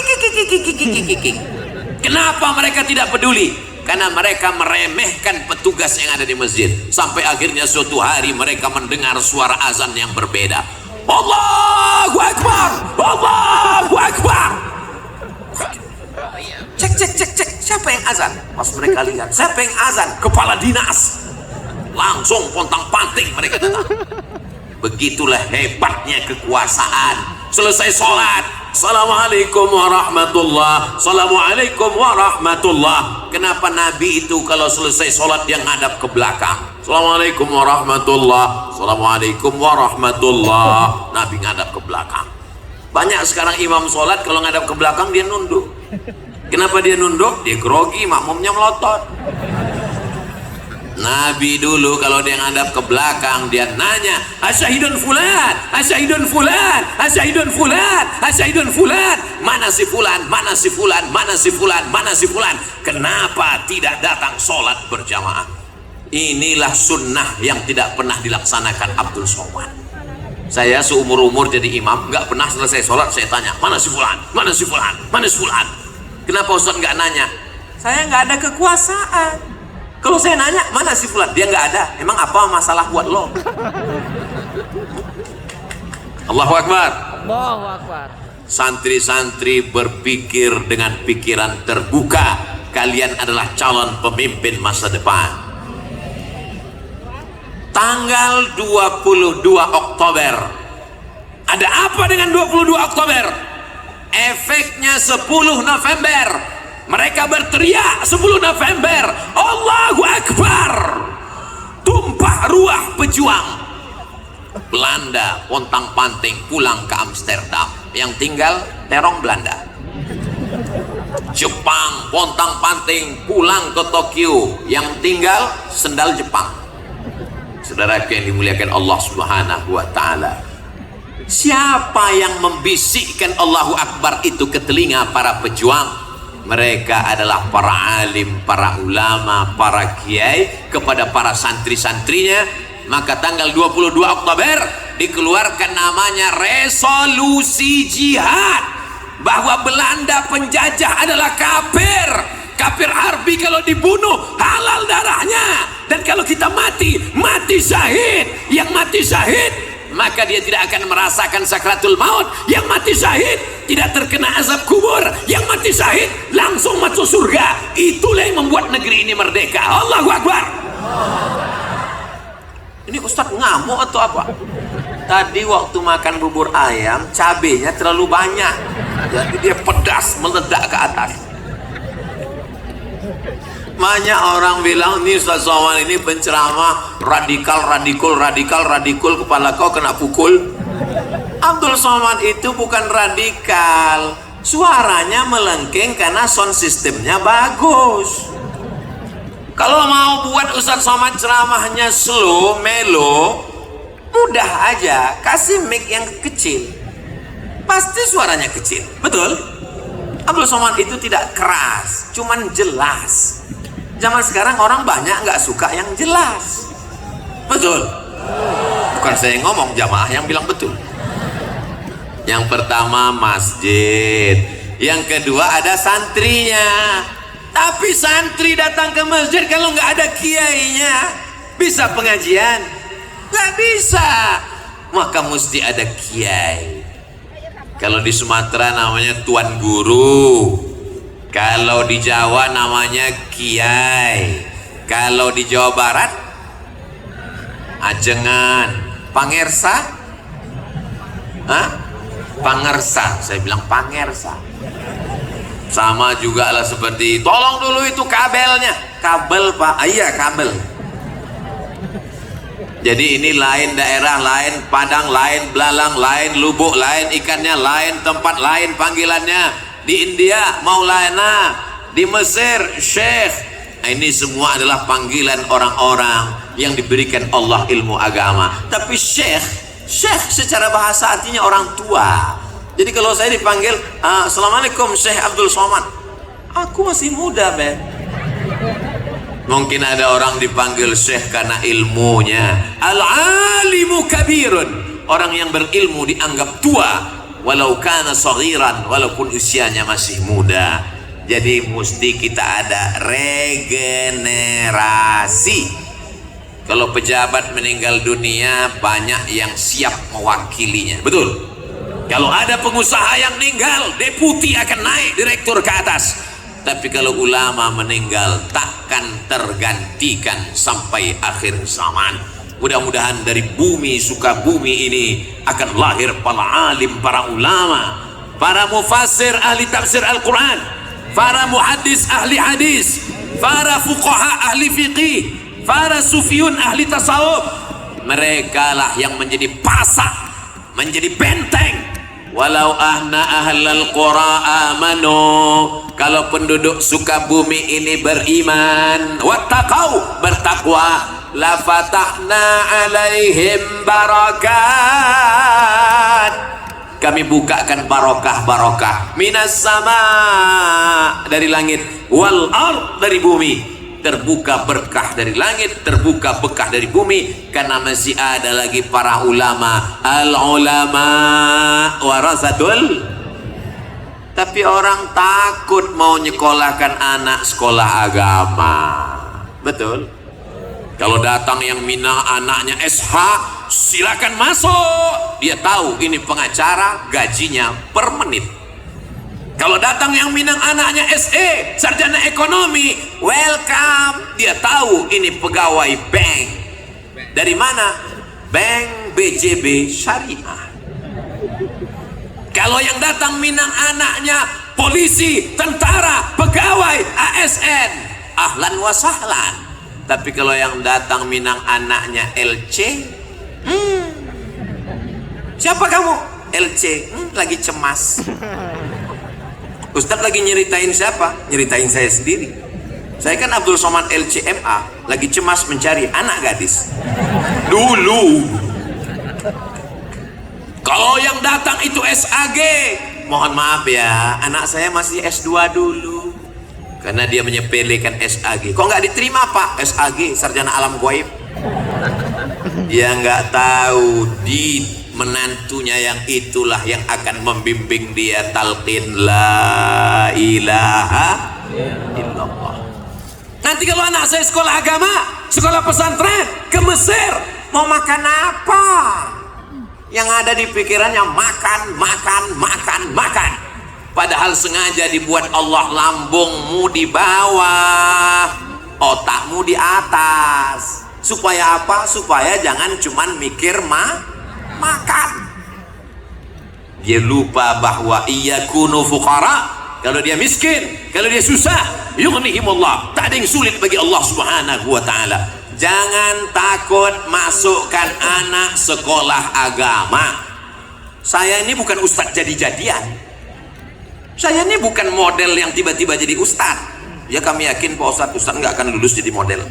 Kenapa mereka tidak peduli? Karena mereka meremehkan petugas yang ada di masjid. Sampai akhirnya suatu hari mereka mendengar suara azan yang berbeda. Allahu Akbar, Allahu Akbar. Cek, siapa yang azan? Pas mereka lihat, siapa yang azan? Kepala dinas. Langsung pontang-panting mereka datang. Begitulah hebatnya kekuasaan. Selesai sholat, Assalamualaikum warahmatullah, Assalamualaikum warahmatullah. Kenapa Nabi itu kalau selesai sholat dia ngadap ke belakang? Assalamualaikum warahmatullah, Assalamualaikum warahmatullah. Nabi ngadap ke belakang. Banyak sekarang imam sholat kalau ngadap ke belakang dia nunduk. Kenapa dia nunduk? Dia grogi, makmumnya melotot. Nabi dulu kalau dia ngadap ke belakang dia nanya, asyahidun fulan, asyahidun fulan, asyahidun fulan, asyahidun fulan, mana si fulan, mana si fulan, mana si fulan, mana si fulan. Kenapa tidak datang sholat berjamaah? Inilah sunnah yang tidak pernah dilaksanakan Abdul Somad. Saya seumur-umur jadi imam nggak pernah selesai sholat saya tanya, mana si fulan, mana si fulan, mana si fulan. Kenapa Ustaz nggak nanya? Saya nggak ada kekuasaan. Kalau saya nanya, mana si fulan? Dia nggak ada. Emang apa masalah buat lo? Allahu Akbar. Allahu Akbar. Santri-santri berpikir dengan pikiran terbuka. Kalian adalah calon pemimpin masa depan. Tanggal 22 Oktober. Ada apa dengan 22 Oktober? Efeknya Misalnya 10 November, mereka berteriak 10 November, Allahu Akbar, tumpah ruah pejuang. Belanda pontang-panting pulang ke Amsterdam, yang tinggal terong Belanda. Jepang pontang-panting pulang ke Tokyo, yang tinggal sendal Jepang. Saudara yang dimuliakan Allah Subhanahu wa taala, siapa yang membisikkan Allahu Akbar itu ke telinga para pejuang? Mereka adalah para alim, para ulama, para kiai kepada para santri-santrinya. Maka tanggal 22 Oktober dikeluarkan namanya resolusi jihad, bahwa Belanda penjajah adalah kafir. Kafir harbi, kalau dibunuh halal darahnya, dan kalau kita mati, mati syahid. Yang mati syahid maka dia tidak akan merasakan sakratul maut. Yang mati syahid tidak terkena azab kubur. Yang mati syahid langsung masuk surga. Itulah yang membuat negeri ini merdeka. Allahu Akbar. Ini Ustadz ngamuk atau apa? Tadi waktu makan bubur ayam, cabenya terlalu banyak, jadi dia pedas meledak ke atas. Banyak orang bilang, ini Ustadz Somad ini penceramah radikal, kepala kau kena pukul. Abdul Somad itu bukan radikal, suaranya melengking karena sound sistemnya bagus. Kalau mau buat Ustadz Somad ceramahnya slow, melo, mudah aja, kasih mic yang kecil, pasti suaranya kecil. Betul? Abdul Somad itu tidak keras, cuman jelas. Zaman sekarang orang banyak nggak suka yang jelas. Betul? Bukan saya yang ngomong, jamaah yang bilang betul. Yang pertama masjid, yang kedua ada santrinya. Tapi santri datang ke masjid kalau nggak ada kiainya, bisa pengajian? Nggak bisa. Maka mesti ada kiai. Kalau di Sumatera namanya tuan guru, kalau di Jawa namanya kiai, kalau di Jawa Barat ajengan, pangersa. Hah? Pangersa, saya bilang pangersa. Sama juga lah seperti, tolong dulu itu kabelnya. Kabel Pak, iya kabel. Jadi ini lain daerah, lain Padang, lain Belalang, lain Lubuk, lain ikannya, lain tempat, lain panggilannya. Di India Maulana, di Mesir Syekh. Nah, ini semua adalah panggilan orang-orang yang diberikan Allah ilmu agama. Tapi Syekh secara bahasa artinya orang tua. Jadi kalau saya dipanggil, Assalamualaikum Syekh Abdul Somad, aku masih muda, Ben. Mungkin ada orang dipanggil Syekh karena ilmunya. Al-alimu kabirun, orang yang berilmu dianggap tua, walau kana saghiran, walaupun usianya masih muda. Jadi mesti kita ada regenerasi. Kalau pejabat meninggal dunia, banyak yang siap mewakilinya. Betul? Kalau ada pengusaha yang meninggal, deputi akan naik direktur ke atas. Tapi kalau ulama meninggal, takkan tergantikan sampai akhir zaman. Mudah-mudahan dari bumi Sukabumi ini akan lahir para alim, para ulama, para mufassir ahli tafsir Al-Quran, para muhaddis ahli hadis, para fuqaha ahli fiqih, para sufiyun ahli tasawuf. Mereka lah yang menjadi pasak, menjadi benteng. Walau ahna ahlal qura amanu, kalau penduduk Sukabumi ini beriman, wattaqau, bertakwa, la fatahna alaihim barakat, kami bukakan barokah minas sama, dari langit, wal ard, dari bumi. Terbuka berkah dari langit, terbuka berkah dari bumi, karena masih ada lagi para ulama. Al ulama warasatul. Tapi orang takut mau nyekolahkan anak sekolah agama. Betul? Kalau datang yang minang anaknya SH, silakan masuk. Dia tahu ini pengacara, gajinya per menit. Kalau datang yang minang anaknya SE, sarjana ekonomi, welcome. Dia tahu ini pegawai bank. Dari mana? Bank BJB Syariah. Kalau yang datang minang anaknya polisi, tentara, pegawai, ASN, ahlan wa sahlan. Tapi kalau yang datang minang anaknya LC, siapa kamu? LC, lagi cemas. Ustadz lagi nyeritain siapa? Nyeritain saya sendiri. Saya kan Abdul Somad LCMA, lagi cemas mencari anak gadis. Dulu. Kalau yang datang itu SAG, mohon maaf ya, anak saya masih S2 dulu. Karena dia menyepelekan SAG. Kok nggak diterima Pak? SAG, sarjana alam gaib. Dia nggak tahu di menantunya yang itulah yang akan membimbing dia talqin la ilaha illallah. Nanti kalau anak saya sekolah agama, sekolah pesantren ke Mesir, mau makan apa? Yang ada di pikirannya makan, makan, makan, makan. Padahal sengaja dibuat Allah lambungmu di bawah, otakmu di atas. Supaya apa? Supaya jangan cuman mikir makan. Dia lupa bahwa iyakunu fuqara. Kalau dia miskin, kalau dia susah, yughnihimullah. Tak ada yang sulit bagi Allah Subhanahu wa taala. Jangan takut masukkan anak sekolah agama. Saya ini bukan ustadz jadi-jadian. Saya ini bukan model yang tiba-tiba jadi ustadz. Ya kami yakin Pak Ustadz nggak akan lulus jadi model.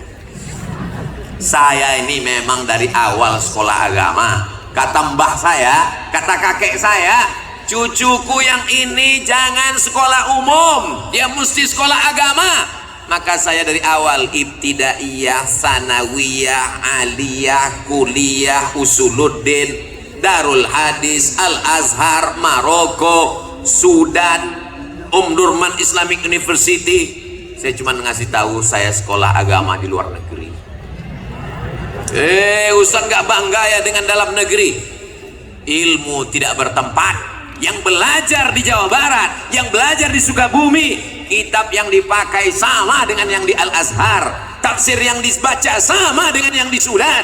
Saya ini memang dari awal sekolah agama. Kata mbah saya, kata kakek saya, cucuku yang ini jangan sekolah umum, dia mesti sekolah agama. Maka saya dari awal ibtidaiyah, sanawiyah, aliyah, kuliah, usuluddin, Darul Hadis, Al Azhar, Maroko, Sudan, Durman Islamic University. Saya cuma ngasih tahu saya sekolah agama di luar negeri. Ustaz nggak bangga ya dengan dalam negeri. Ilmu tidak bertempat. Yang belajar di Jawa Barat, yang belajar di Sukabumi, kitab yang dipakai sama dengan yang di Al Azhar, tafsir yang dibaca sama dengan yang di Sudan.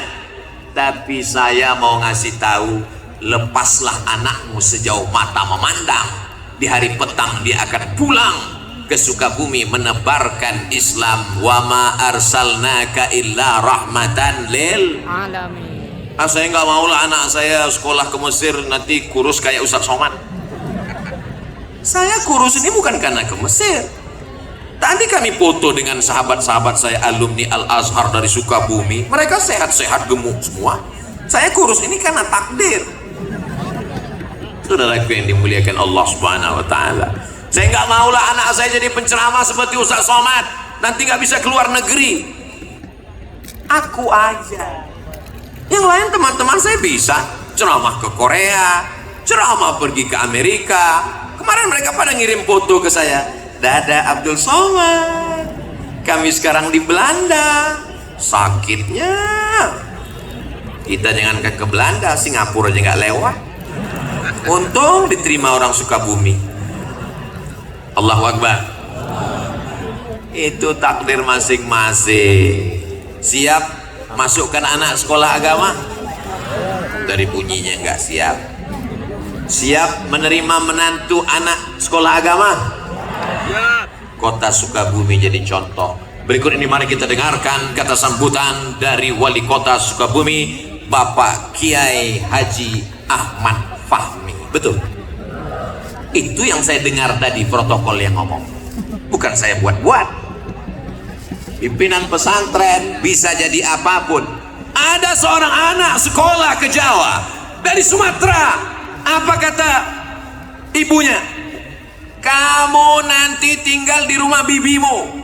Tapi saya mau ngasih tahu, lepaslah anakmu sejauh mata memandang. Di hari petang dia akan pulang ke Sukabumi menebarkan Islam. Wa ma arsalnaka illa rahmatan lil alamin. Saya nggak mau lah anak saya sekolah ke Mesir nanti kurus kayak Ustadz Somad. Saya kurus ini bukan karena ke Mesir. Tadi kami foto dengan sahabat-sahabat saya alumni Al Azhar dari Sukabumi. Mereka sehat-sehat, gemuk semua. Saya kurus ini karena takdir. Saudaraku yang dimuliakan Allah Subhanahu wa taala. Saya nggak mau lah anak saya jadi penceramah seperti Ustadz Somad. Nanti nggak bisa keluar negeri. Aku aja. Yang lain teman-teman saya bisa ceramah ke Korea, ceramah pergi ke Amerika. Kemarin mereka pada ngirim foto ke saya. Dada Abdul Somad, kami sekarang di Belanda. Sakitnya kita jangankan ke Belanda, Singapura aja nggak lewat. Untung diterima orang Sukabumi. Allahu Akbar. Itu takdir masing-masing. Siap masukkan anak sekolah agama? Dari bunyinya nggak siap. Siap menerima menantu anak sekolah agama? Kota Sukabumi jadi contoh. Berikut ini mari kita dengarkan kata sambutan dari Wali Kota Sukabumi, Bapak Kiai Haji Ahmad Fahmi. Betul? Itu yang saya dengar tadi protokol yang ngomong. Bukan saya buat-buat. Pimpinan pesantren bisa jadi apapun. Ada seorang anak sekolah ke Jawa dari Sumatera. Apa kata ibunya? Kamu nanti tinggal di rumah bibimu.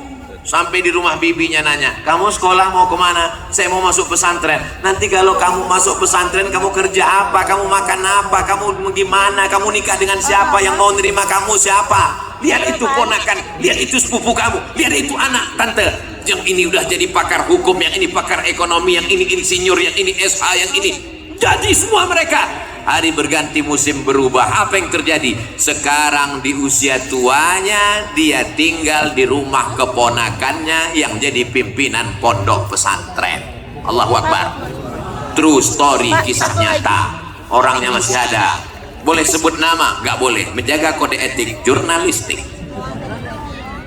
Sampai di rumah bibinya nanya, kamu sekolah mau kemana? Saya mau masuk pesantren. Nanti kalau kamu masuk pesantren, kamu kerja apa? Kamu makan apa? Kamu gimana? Kamu nikah dengan siapa? Yang mau nerima kamu siapa? Lihat itu ponakan, lihat itu sepupu kamu, lihat itu anak tante. Yang ini udah jadi pakar hukum, yang ini pakar ekonomi, yang ini insinyur, yang ini SH, yang ini. Jadi semua mereka. Hari berganti musim berubah. Apa yang terjadi? Sekarang di usia tuanya dia tinggal di rumah keponakannya yang jadi pimpinan pondok pesantren. Allahu Akbar. True story, kisah nyata. Orangnya masih ada. Boleh sebut nama? Nggak boleh. Menjaga kode etik jurnalistik.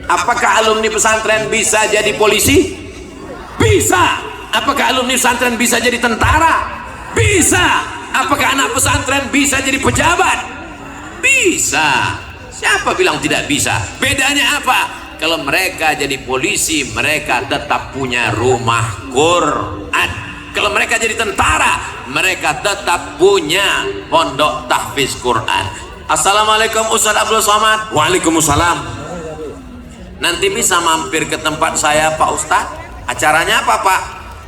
Apakah alumni pesantren bisa jadi polisi? Bisa. Apakah alumni pesantren bisa jadi tentara? Bisa. Apakah anak pesantren bisa jadi pejabat? Bisa. Siapa bilang tidak bisa? Bedanya apa? Kalau mereka jadi polisi, mereka tetap punya rumah Quran. Kalau mereka jadi tentara, mereka tetap punya pondok tahfiz Quran. Assalamualaikum Ustaz Abdul Somad. Waalaikumsalam. Nanti bisa mampir ke tempat saya Pak Ustadz. Acaranya apa Pak?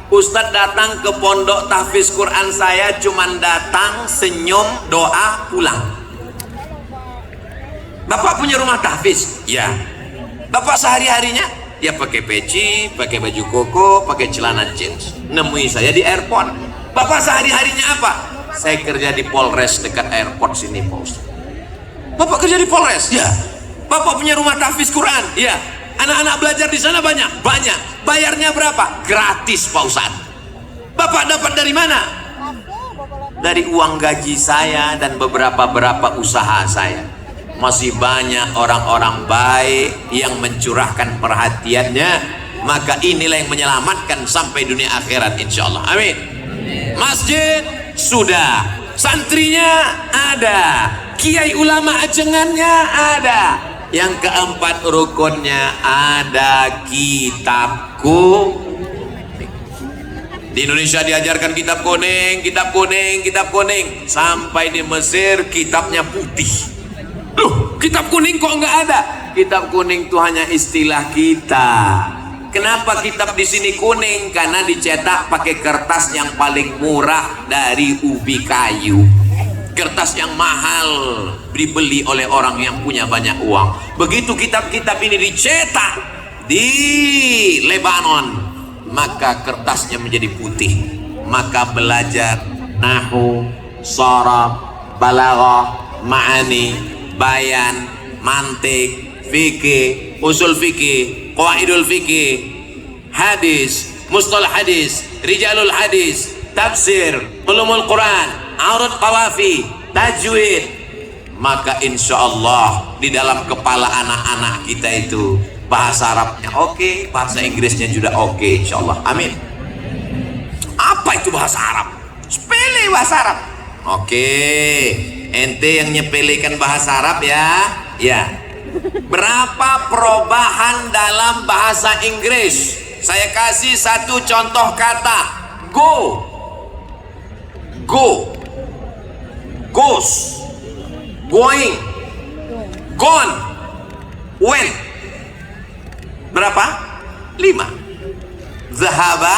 Ustadz datang ke pondok tahfiz Quran saya, cuman datang, senyum, doa, pulang. Bapak punya rumah tahfiz? Ya. Bapak sehari-harinya? Ya pakai peci, pakai baju koko, pakai celana jeans. Nemui saya di airport. Bapak sehari-harinya apa? Saya kerja di Polres dekat airport sini Pak Ustadz. Bapak kerja di Polres? Ya. Bapak punya rumah tahfiz Quran? Ya. Anak-anak belajar di sana banyak? Banyak. Bayarnya berapa? Gratis Pak Ustadz. Bapak dapat dari mana? Dari uang gaji saya dan beberapa usaha saya. Masih banyak orang-orang baik yang mencurahkan perhatiannya. Maka inilah yang menyelamatkan sampai dunia akhirat insyaallah. Amin. Masjid sudah, santrinya ada, kiai ulama ajengannya ada. Yang keempat rukunnya ada kitabku. Di Indonesia diajarkan kitab kuning, kitab kuning, kitab kuning. Sampai di Mesir kitabnya putih. Loh, kitab kuning kok nggak ada? Kitab kuning itu hanya istilah kita. Kenapa kitab di sini kuning? Karena dicetak pakai kertas yang paling murah dari ubi kayu. Kertas yang mahal dibeli oleh orang yang punya banyak uang. Begitu kitab-kitab ini dicetak di Lebanon, maka kertasnya menjadi putih. Maka belajar nahwu, sharaf, balaghah, ma'ani, bayan, mantik, fikih, usul fikih, qawaidul fikih, hadis, mustalah hadis, rijalul hadis, tafsir, ulumul Quran, aurad qawafi, tajwid. Maka insya Allah di dalam kepala anak-anak kita itu bahasa Arabnya oke, bahasa Inggrisnya juga oke, insya Allah. Amin. Apa itu bahasa Arab? Sepele bahasa Arab. Oke, ente yang nyepelekan bahasa Arab ya. Ya. Berapa perubahan dalam bahasa Inggris? Saya kasih satu contoh kata. Go, go, goes, going, gone, went. Berapa? 5. Zahaba,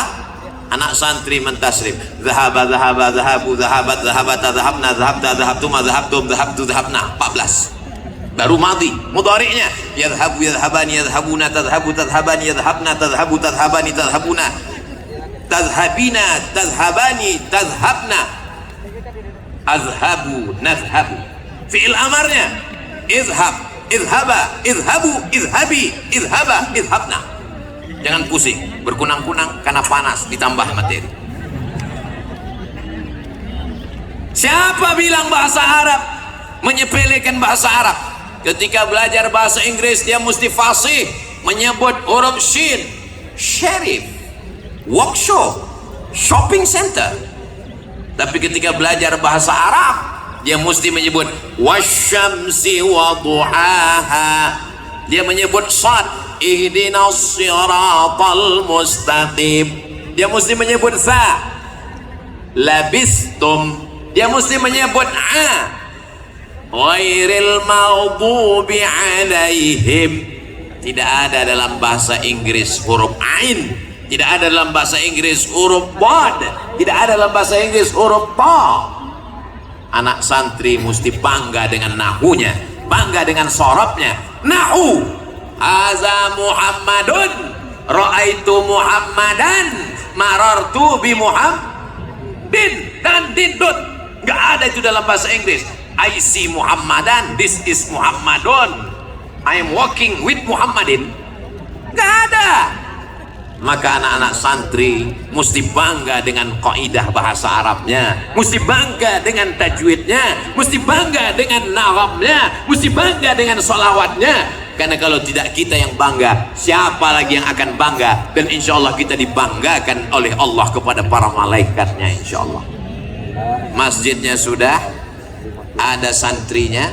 anak santri mentasrif. Zahaba, zahaba, zahabu, zahabat, zahabata, zahabna, zahabta, zahabtuma, zahabtum, zahabtu, zahabna. 14. Baru madhi, mudhari'nya. Yadhabu, yadhabani, yadhabuna, tadhabu, tadhabani, yadhabna, tadhabu, tadhabani, tadhabuna, tadhabina, tadhabani, tadhabna, azhabu, nadhabu. Fi'il amarnya izhab, izhaba, izhabu, izhabi, izhaba, izhabna. Jangan pusing, berkunang-kunang karena panas ditambah materi. Siapa bilang bahasa Arab menyepelekan bahasa Arab? Ketika belajar bahasa Inggris dia mesti fasih menyebut huruf shin, sheriff, workshop, shopping center. Tapi ketika belajar bahasa Arab dia mesti menyebut wasyamsi wa duhaha. Dia menyebut sad, ihdinas siratal mustaqim. Dia mesti menyebut za, labistum. Dia mesti menyebut a, ghairil maghdubi alaihim. Tidak ada dalam bahasa Inggris huruf ain, tidak ada dalam bahasa Inggris huruf bod, tidak ada dalam bahasa Inggris huruf ta. Anak santri mesti bangga dengan nahunya, bangga dengan sorabnya. Nahu, aza Muhammadun, ra'aitu Muhammadan, marartu bi Muhammadin, dan dindut. Gak ada itu dalam bahasa Inggris. I see Muhammadan, this is Muhammadun, I am walking with Muhammadin. Gak ada. Maka anak-anak santri mesti bangga dengan kaidah bahasa Arabnya, mesti bangga dengan tajwidnya, mesti bangga dengan nazamnya, mesti bangga dengan sholawatnya. Karena kalau tidak kita yang bangga, siapa lagi yang akan bangga? Dan insya Allah kita dibanggakan oleh Allah kepada para malaikatnya, insya Allah. Masjidnya sudah, ada santrinya,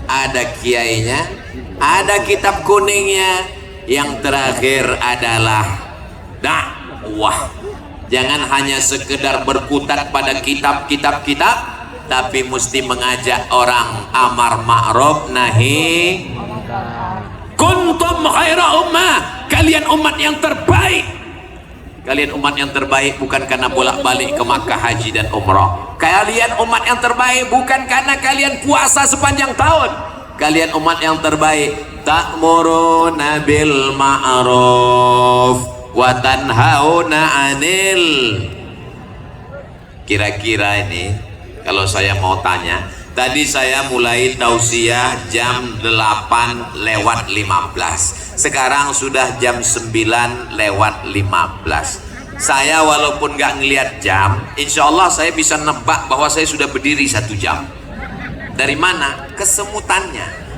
ada kiainya, ada kitab kuningnya. Yang terakhir adalah dakwah. Jangan hanya sekedar berkutat pada kitab-kitab, tapi mesti mengajak orang amar ma'ruf nahi. Kuntum khaira ummah, kalian umat yang terbaik. Kalian umat yang terbaik bukan karena bolak-balik ke Makkah haji dan umrah. Kalian umat yang terbaik bukan karena kalian puasa sepanjang tahun. Kalian umat yang terbaik ta'muruna bil ma'ruf wa tanhauna 'anil. Kira-kira ini kalau saya mau tanya, tadi saya mulai tausiah jam 8:15. Sekarang sudah jam 9:15. Saya walaupun nggak ngelihat jam, insya Allah saya bisa nebak bahwa saya sudah berdiri 1 jam. Dari mana? Kesemutannya.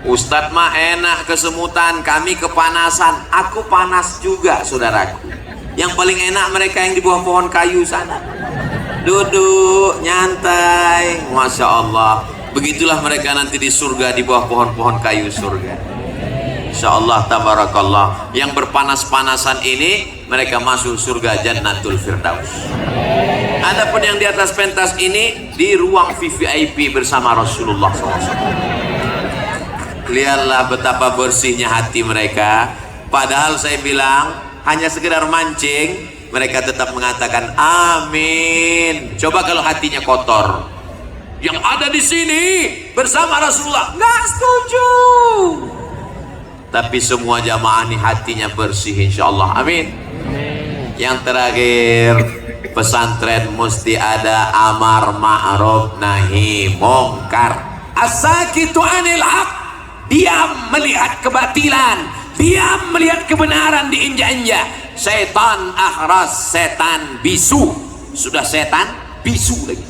Ustadz mah enak kesemutan, kami kepanasan. Aku panas juga, saudaraku. Yang paling enak mereka yang di bawah pohon kayu sana, duduk nyantai, masya Allah. Begitulah mereka nanti di surga, di bawah pohon-pohon kayu surga, insya Allah tabarakallah. Yang berpanas-panasan ini mereka masuk surga Jannatul Firdaus. Adapun yang di atas pentas ini di ruang VVIP bersama Rasulullah SAW. Lihatlah betapa bersihnya hati mereka. Padahal saya bilang hanya sekedar mancing, mereka tetap mengatakan amin. Coba kalau hatinya kotor, yang ada di sini bersama Rasulullah nggak setuju. Tapi semua jamaah ini hatinya bersih, insya Allah, amin. Yang terakhir, pesantren mesti ada amar ma'ruf nahi mungkar. As-sakitu anil haq, diam melihat kebatilan, diam melihat kebenaran diinjak-injak. Setan akhras, setan bisu. Sudah setan bisu lagi.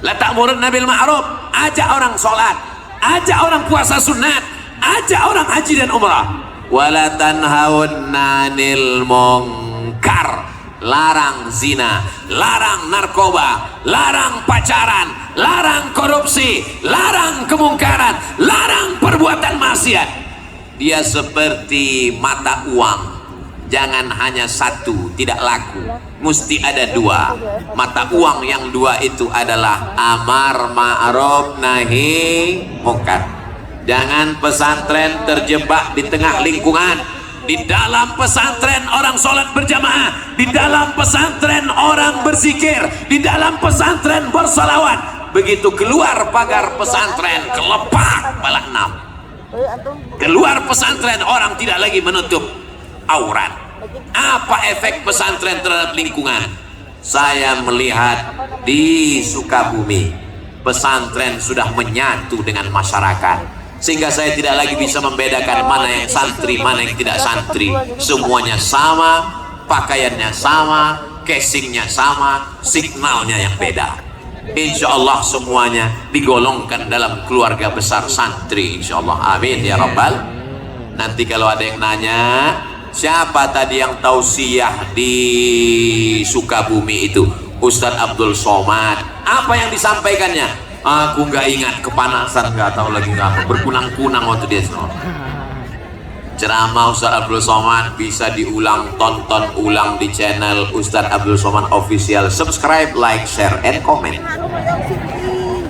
La ta'muruna bil ma'ruf, ajak orang sholat, ajak orang puasa sunat, ajak orang haji dan umrah. Wala tanhauna 'anil mungkar, larang zina, larang narkoba, larang pacaran, larang korupsi, larang kemungkaran, larang perbuatan maksiat. Dia seperti mata uang, jangan hanya satu, tidak laku, mesti ada 2. Mata uang yang 2 itu adalah amar ma'ruf nahi mungkar. Jangan pesantren terjebak di tengah lingkungan. Di dalam pesantren orang sholat berjamaah, di dalam pesantren orang berzikir, di dalam pesantren bersalawat. Begitu keluar pagar pesantren, kelepak balak 6. Keluar pesantren orang tidak lagi menutup aurat. Apa efek pesantren terhadap lingkungan? Saya melihat di Sukabumi, pesantren sudah menyatu dengan masyarakat, sehingga saya tidak lagi bisa membedakan mana yang santri, mana yang tidak santri. Semuanya sama, pakaiannya sama, casingnya sama, signalnya yang beda. Insya Allah semuanya digolongkan dalam keluarga besar santri, insya Allah, amin ya rabbal. Nanti kalau ada yang nanya, siapa tadi yang tausiah di Sukabumi itu? Ustadz Abdul Somad. Apa yang disampaikannya? Aku nggak ingat, kepanasan, nggak tahu lagi nggak apa, berkunang-kunang waktu dia ceramah. Ustadz Abdul Somad bisa diulang, tonton ulang di channel Ustadz Abdul Somad Official. Subscribe, like, share, and comment.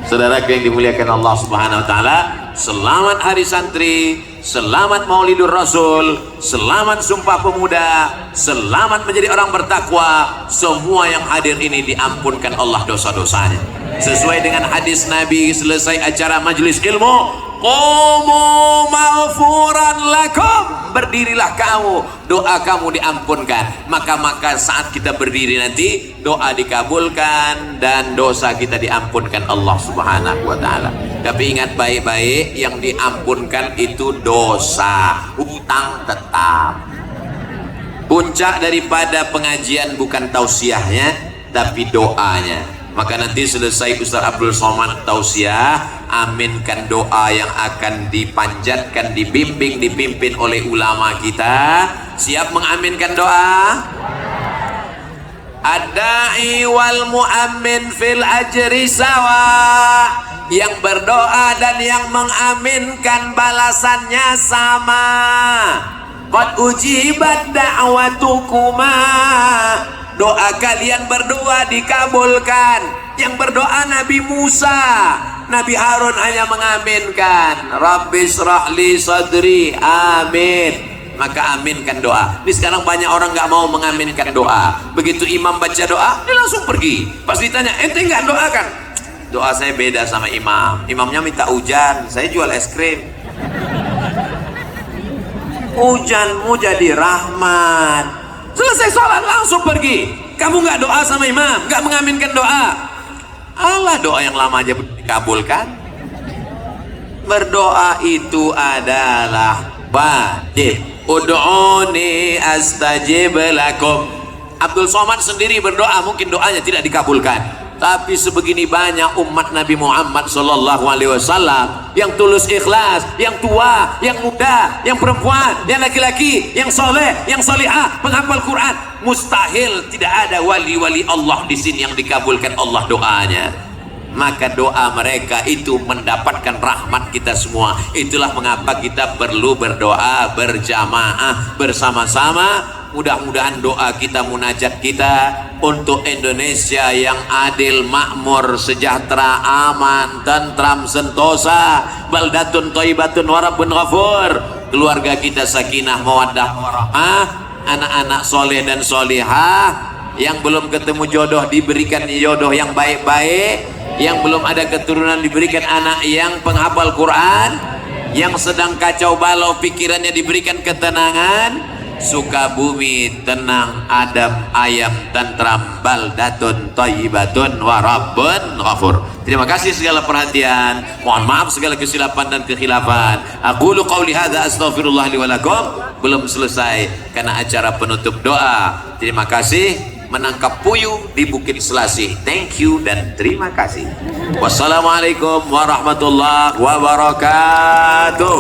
Saudara yang dimuliakan Allah Subhanahu Wa Taala, selamat Hari Santri, selamat Maulidur Rasul, selamat Sumpah Pemuda, selamat menjadi orang bertakwa. Semua yang hadir ini diampunkan Allah dosa-dosanya. Sesuai dengan hadis Nabi, selesai acara majelis ilmu, qumu maghfuran lakum, berdirilah kamu, doa kamu diampunkan. Maka saat kita berdiri nanti, doa dikabulkan dan dosa kita diampunkan Allah Subhanahu Wa Taala. Tapi ingat baik-baik, yang diampunkan itu dosa, hutang tetap. Puncak daripada pengajian bukan tausiahnya, tapi doanya. Maka nanti selesai Ustaz Abdul Somad tausiah, aminkan doa yang akan dipanjatkan, dibimbing, dipimpin oleh ulama kita. Siap mengaminkan doa? Ad-da'i wal mu'ammin fil ajri sawa. Yang berdoa dan yang mengaminkan balasannya sama. Qad ujibat da'watukuma. Doa kalian berdua dikabulkan. Yang berdoa Nabi Musa, Nabi Harun hanya mengaminkan. Rabbi shrah li sadri, amin. Maka aminkan doa. Ini sekarang banyak orang nggak mau mengaminkan doa. Begitu imam baca doa, dia langsung pergi. Pas ditanya, ente nggak doakan? Doa saya beda sama imam. Imamnya minta hujan, saya jual es krim. Hujanmu jadi rahmat. Selesai sholat langsung pergi. Kamu nggak doa sama imam, nggak mengaminkan doa. Allah, doa yang lama aja dikabulkan. Berdoa itu adalah wajib. Ud'uni astajib lakum. Abdul Somad sendiri berdoa, mungkin doanya tidak dikabulkan. Tapi sebegini banyak umat Nabi Muhammad Sallallahu Alaihi Wasallam yang tulus ikhlas, yang tua, yang muda, yang perempuan, yang laki-laki, yang soleh, yang solihah, menghafal Quran. Mustahil tidak ada wali-wali Allah di sini yang dikabulkan Allah doanya. Maka doa mereka itu mendapatkan rahmat kita semua. Itulah mengapa kita perlu berdoa berjamaah bersama-sama. Mudah-mudahan doa kita, munajat kita untuk Indonesia yang adil, makmur, sejahtera, aman, tentram, sentosa, baldatun thayyibatun wa rabbun ghafur. Keluarga kita sakinah, mawaddah, warahmah, anak-anak soleh dan solihah. Yang belum ketemu jodoh diberikan jodoh yang baik-baik. Yang belum ada keturunan diberikan anak yang penghafal Quran. Yang sedang kacau balau pikirannya diberikan ketenangan. Sukabumi tenang, adem, ayam, tentram, baldatun thayyibatun wa rabbun ghafur. Terima kasih segala perhatian. Mohon maaf segala kesilapan dan kekhilafan. Aqulu qauli hadza astaghfirullah li wa lakum. Belum selesai karena acara penutup doa. Terima kasih. Menangkap puyuh di Bukit Selasih. Thank you dan terima kasih. Wassalamualaikum warahmatullahi wabarakatuh.